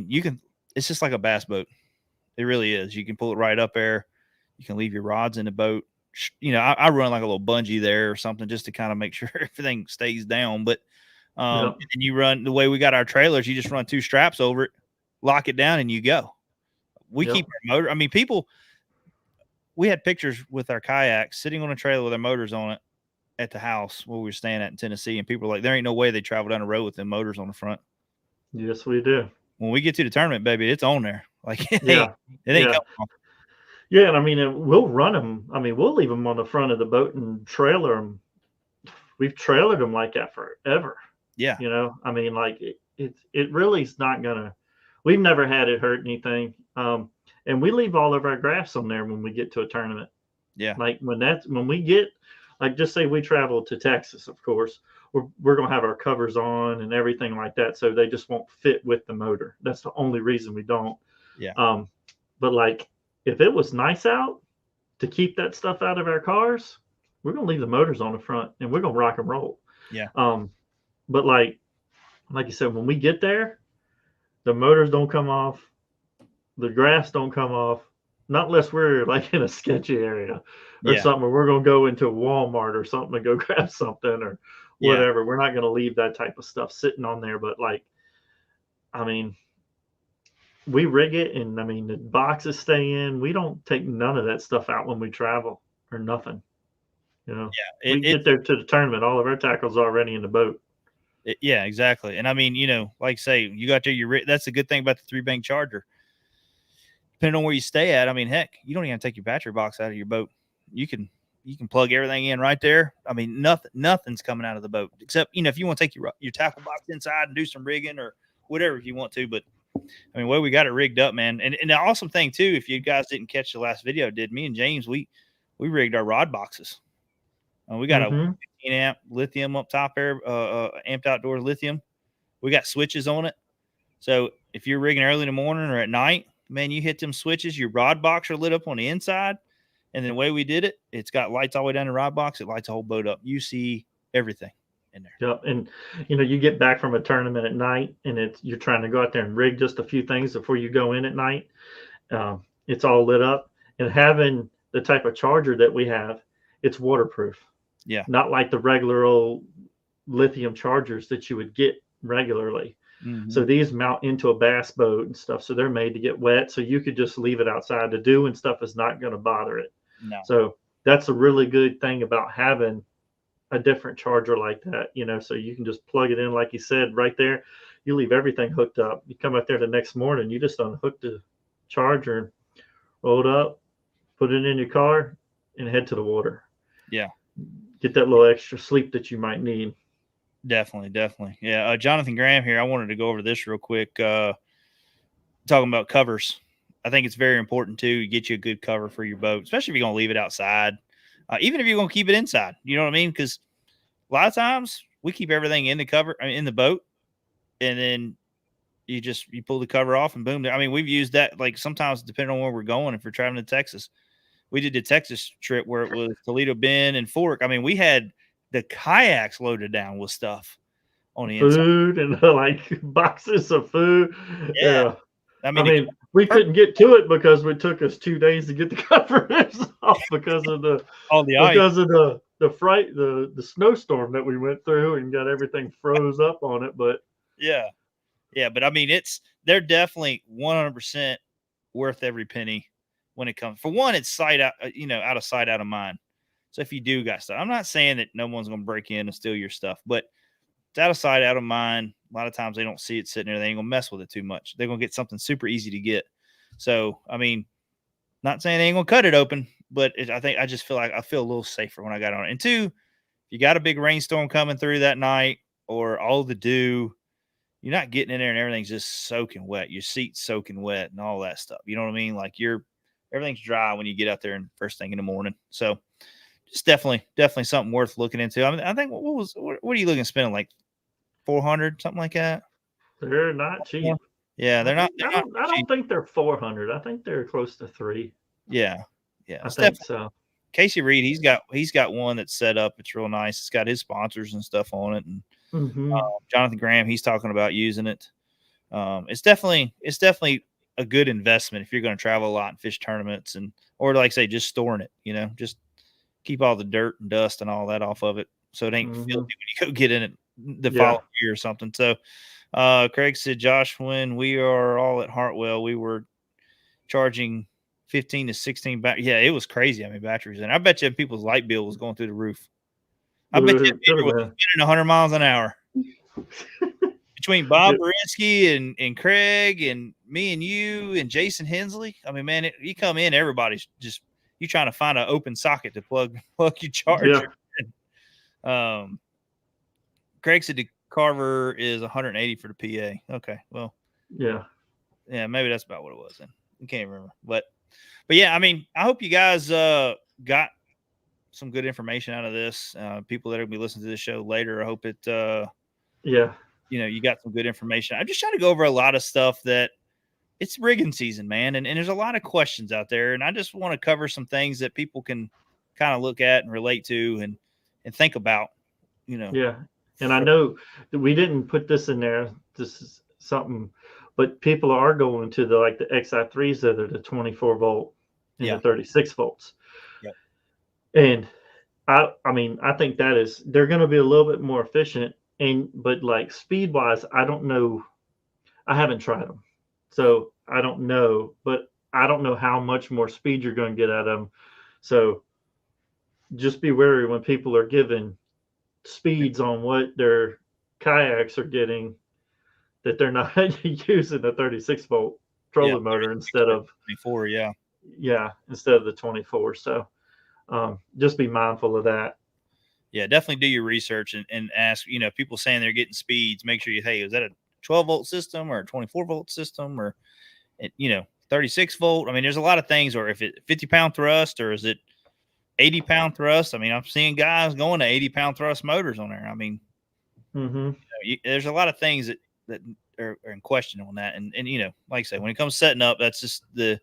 You can. It's just like a bass boat. It really is. You can pull it right up there. You can leave your rods in the boat. I run like a little bungee there or something just to kind of make sure everything stays down. But Yep. and you run the way we got our trailers. You just run 2 straps over it, lock it down, and you go. We Yep. keep our motor. We had pictures with our kayaks sitting on a trailer with our motors on it at the house where we were staying at in Tennessee, and people were like, "There ain't no way they travel down the road with them motors on the front." Yes, we do. When we get to the tournament, baby, it's on there. Like Yeah. it ain't Yeah. coming off. Yeah. And we'll run them. We'll leave them on the front of the boat and trailer them. We've trailered them like that forever. Yeah, Like it really is not gonna. We've never had it hurt anything. And we leave all of our graphs on there when we get to a tournament. yeah, Like when we get, like, just say we travel to Texas, of course, we're gonna have our covers on and everything like that, so they just won't fit with the motor. That's the only reason we don't. yeah, But like if it was nice out to keep that stuff out of our cars, we're gonna leave the motors on the front and we're gonna rock and roll. yeah, But like you said, when we get there, the motors don't come off, the grass don't come off, not unless we're like in a sketchy area or yeah, something, or we're going to go into Walmart or something to go grab something or yeah. whatever. We're not going to leave that type of stuff sitting on there. But like, I mean, we rig it and the boxes stay in. We don't take none of that stuff out when we travel or nothing. It, We it, get there to the tournament, all of our tackle's already in the boat. yeah, exactly. And like say you got there, that's the good thing about the 3-bank charger. Depending on where you stay at, heck, you don't even take your battery box out of your boat. You can plug everything in right there. Nothing's coming out of the boat except if you want to take your tackle box inside and do some rigging or whatever if you want to. But way we got it rigged up, man. And the awesome thing too, if you guys didn't catch the last video, did me and James we rigged our rod boxes. We got a 15 amp lithium up top there, amped outdoors lithium. We got switches on it. So if you're rigging early in the morning or at night, man, you hit them switches, your rod box are lit up on the inside. And then the way we did it, it's got lights all the way down the rod box. It lights the whole boat up. You see everything in there. Yep. And you get back from a tournament at night and you're trying to go out there and rig just a few things before you go in at night. It's all lit up, and having the type of charger that we have, it's waterproof. Yeah. Not like the regular old lithium chargers that you would get regularly. Mm-hmm. So these mount into a bass boat and stuff. So they're made to get wet. So you could just leave it outside to do and stuff is not going to bother it. No. So that's a really good thing about having a different charger like that, so you can just plug it in, like you said, right there. You leave everything hooked up. You come out there the next morning, you just unhook the charger, roll it up, put it in your car, and head to the water. Yeah. Get that little extra sleep that you might need. Definitely. Yeah. Jonathan Graham here. I wanted to go over this real quick. Talking about covers. I think it's very important too. You get you a good cover for your boat, especially if you're going to leave it outside. Even if you're going to keep it inside, you know what I mean? Because a lot of times we keep everything in the cover, in the boat, and then you pull the cover off and boom. I mean, we've used that like sometimes depending on where we're going. If we're traveling to Texas, we did the Texas trip where it was Toledo Bend and Fork. I mean, we had the kayaks loaded down with stuff on the inside. Food and like boxes of food. Yeah. Yeah. I I mean, mean, we couldn't get to it because it took us 2 days to get the covers off because of the all the ice. the snowstorm that we went through and got everything froze up on it. But Yeah. Yeah. But I mean, they're definitely 100% worth every penny when it comes. For one, it's sight out, out of sight, out of mind. So if you do got stuff, I'm not saying that no one's going to break in and steal your stuff, but it's out of sight, out of mind. A lot of times they don't see it sitting there. They ain't gonna mess with it too much. They're gonna get something super easy to get. So, I mean, not saying they ain't gonna cut it open, but I just feel like I feel a little safer when I got on it. And two, if you got a big rainstorm coming through that night or all the dew, you're not getting in there and everything's just soaking wet. Your seat's soaking wet and all that stuff. You know what I mean? Like everything's dry when you get out there and first thing in the morning. So, just definitely something worth looking into. I mean, I think what are you looking at spending, like 400, something like that? they're not cheap. Yeah, they're not. I don't think they're 400. I think they're close to 3. Yeah, I think so. Casey Reed, he's got one that's set up. It's real nice. It's got his sponsors and stuff on it. And Jonathan Graham, he's talking about using it. It's definitely a good investment if you're going to travel a lot and fish tournaments or like I say, just storing it. Just keep all the dirt and dust and all that off of it, so it ain't filthy when you go get in it the following year or something. So, Craig said, Josh, when we are all at Hartwell, we were charging 15 to 16 Yeah, it was crazy. I mean, batteries, and I bet you people's light bill was going through the roof. I bet you people were spinning 100 miles an hour. Between Bob Berinsky and Craig and me and you and Jason Hensley, I mean, man, you come in, everybody's just you trying to find an open socket to plug your charger. Yeah. Craig said the Carver is 180 for the PA. Okay, well, yeah, maybe that's about what it was then. I can't remember, but yeah, I mean, I hope you guys got some good information out of this. People that are gonna be listening to this show later, I hope it. You got some good information. I'm just trying to go over a lot of stuff that it's rigging season, man, and there's a lot of questions out there, and I just want to cover some things that people can kind of look at and relate to and think about. Yeah. And I know that we didn't put this in there. This is something, but people are going to the XI3s that are the 24 volt and the 36 volts. Yep. And I mean, I think they're going to be a little bit more efficient. But like speed wise, I don't know. I haven't tried them, so I don't know. But I don't know how much more speed you're going to get out of them. So just be wary when people are giving speeds on what their kayaks are getting, that they're not using the 36 volt trolling motor instead of 24. Instead of the 24. So just be mindful of that. Yeah, definitely do your research and ask, people saying they're getting speeds, make sure hey, is that a 12 volt system or a 24 volt system or 36 volt? I mean, there's a lot of things, or if it 50-pound thrust or is it 80-pound thrust? I mean, I'm seeing guys going to 80-pound thrust motors on there. I mean, there's a lot of things that are in question on that. And like I say, when it comes to setting up, that's just the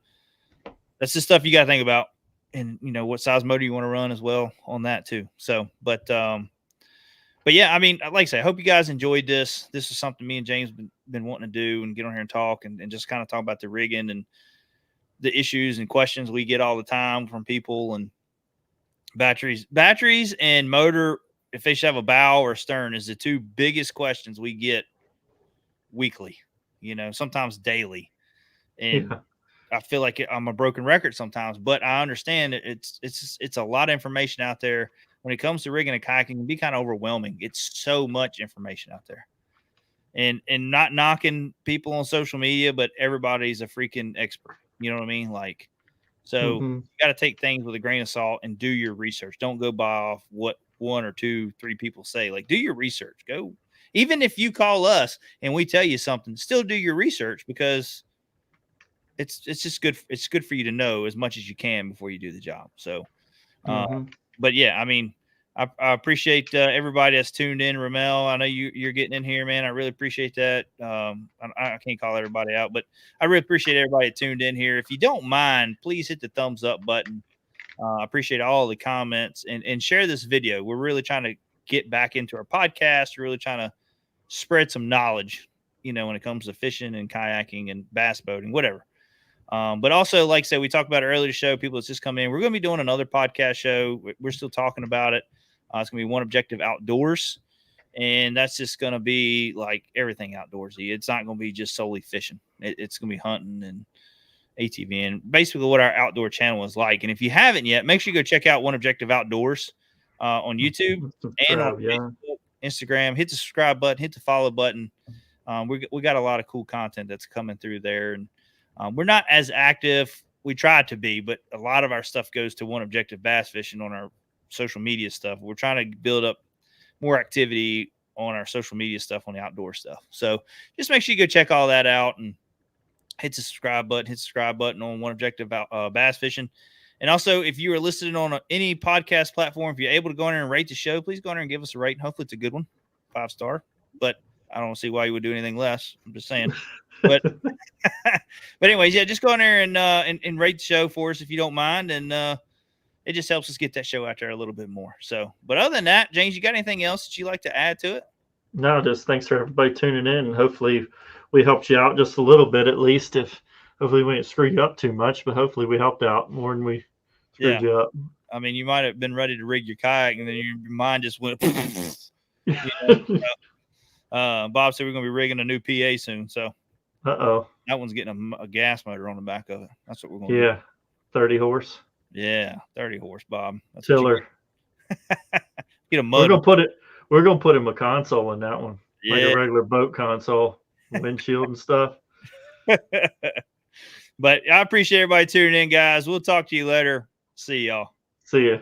stuff you got to think about. And what size motor you want to run as well on that too. So, but yeah, I mean, like I say, I hope you guys enjoyed this. This is something me and James been wanting to do and get on here and talk and just kind of talk about the rigging and the issues and questions we get all the time from people. And batteries and motor, if they should have a bow or stern, is the two biggest questions we get weekly, sometimes daily. And I feel like I'm a broken record sometimes, but I understand it's a lot of information out there. When it comes to rigging a kayak, it can be kind of overwhelming. It's so much information out there, and not knocking people on social media, but everybody's a freaking expert. You know what I mean? Like So Mm-hmm. you got to take things with a grain of salt and do your research. Don't go by off what 1 or 2, 3 people say. Like, do your research. Go, even if you call us and we tell you something, still do your research, because it's just good. It's good for you to know as much as you can before you do the job. So, Mm-hmm. but yeah, I mean, I appreciate everybody that's tuned in. Ramel, I know you're getting in here, man. I really appreciate that. I can't call everybody out, but I really appreciate everybody that tuned in here. If you don't mind, please hit the thumbs up button. I appreciate all the comments, and share this video. We're really trying to get back into our podcast. We're really trying to spread some knowledge, when it comes to fishing and kayaking and bass boating, whatever. But also, like I said, we talked about it earlier to show people that's just come in. We're going to be doing another podcast show. We're still talking about it. It's going to be One Objective Outdoors. And that's just going to be like everything outdoorsy. It's not going to be just solely fishing. It's going to be hunting and ATV, and basically what our outdoor channel is like. And if you haven't yet, make sure you go check out One Objective Outdoors on YouTube and on Facebook, Instagram. Hit the subscribe button, hit the follow button. We got a lot of cool content that's coming through there. And we're not as active. We try to be, but a lot of our stuff goes to One Objective Bass Fishing on our social media stuff. We're trying to build up more activity on our social media stuff, on the outdoor stuff. So just make sure you go check all that out and hit the subscribe button on One Objective Bass Fishing. And also, if you are listening on any podcast platform, if you're able to go in there and rate the show, please go in there and give us a rating. Hopefully it's a good one, 5-star, but I don't see why you would do anything less. I'm just saying. But anyways, yeah, just go in there and rate the show for us if you don't mind. And it just helps us get that show out there a little bit more. So, but other than that, James, you got anything else that you like to add to it? No, just thanks for everybody tuning in, and hopefully we helped you out just a little bit, at least. If hopefully we didn't screw you up too much, but hopefully we helped out more than we screwed you up. I mean, you might have been ready to rig your kayak, and then your mind just went. Bob said we're going to be rigging a new PA soon, so that one's getting a gas motor on the back of it. That's what we're going to do. 30 horse. Yeah, 30 horse, Bob. That's Tiller. Get a mud. We're gonna put him a console in that one, yeah. like a regular boat console, windshield and stuff. But I appreciate everybody tuning in, guys. We'll talk to you later. See y'all. See ya.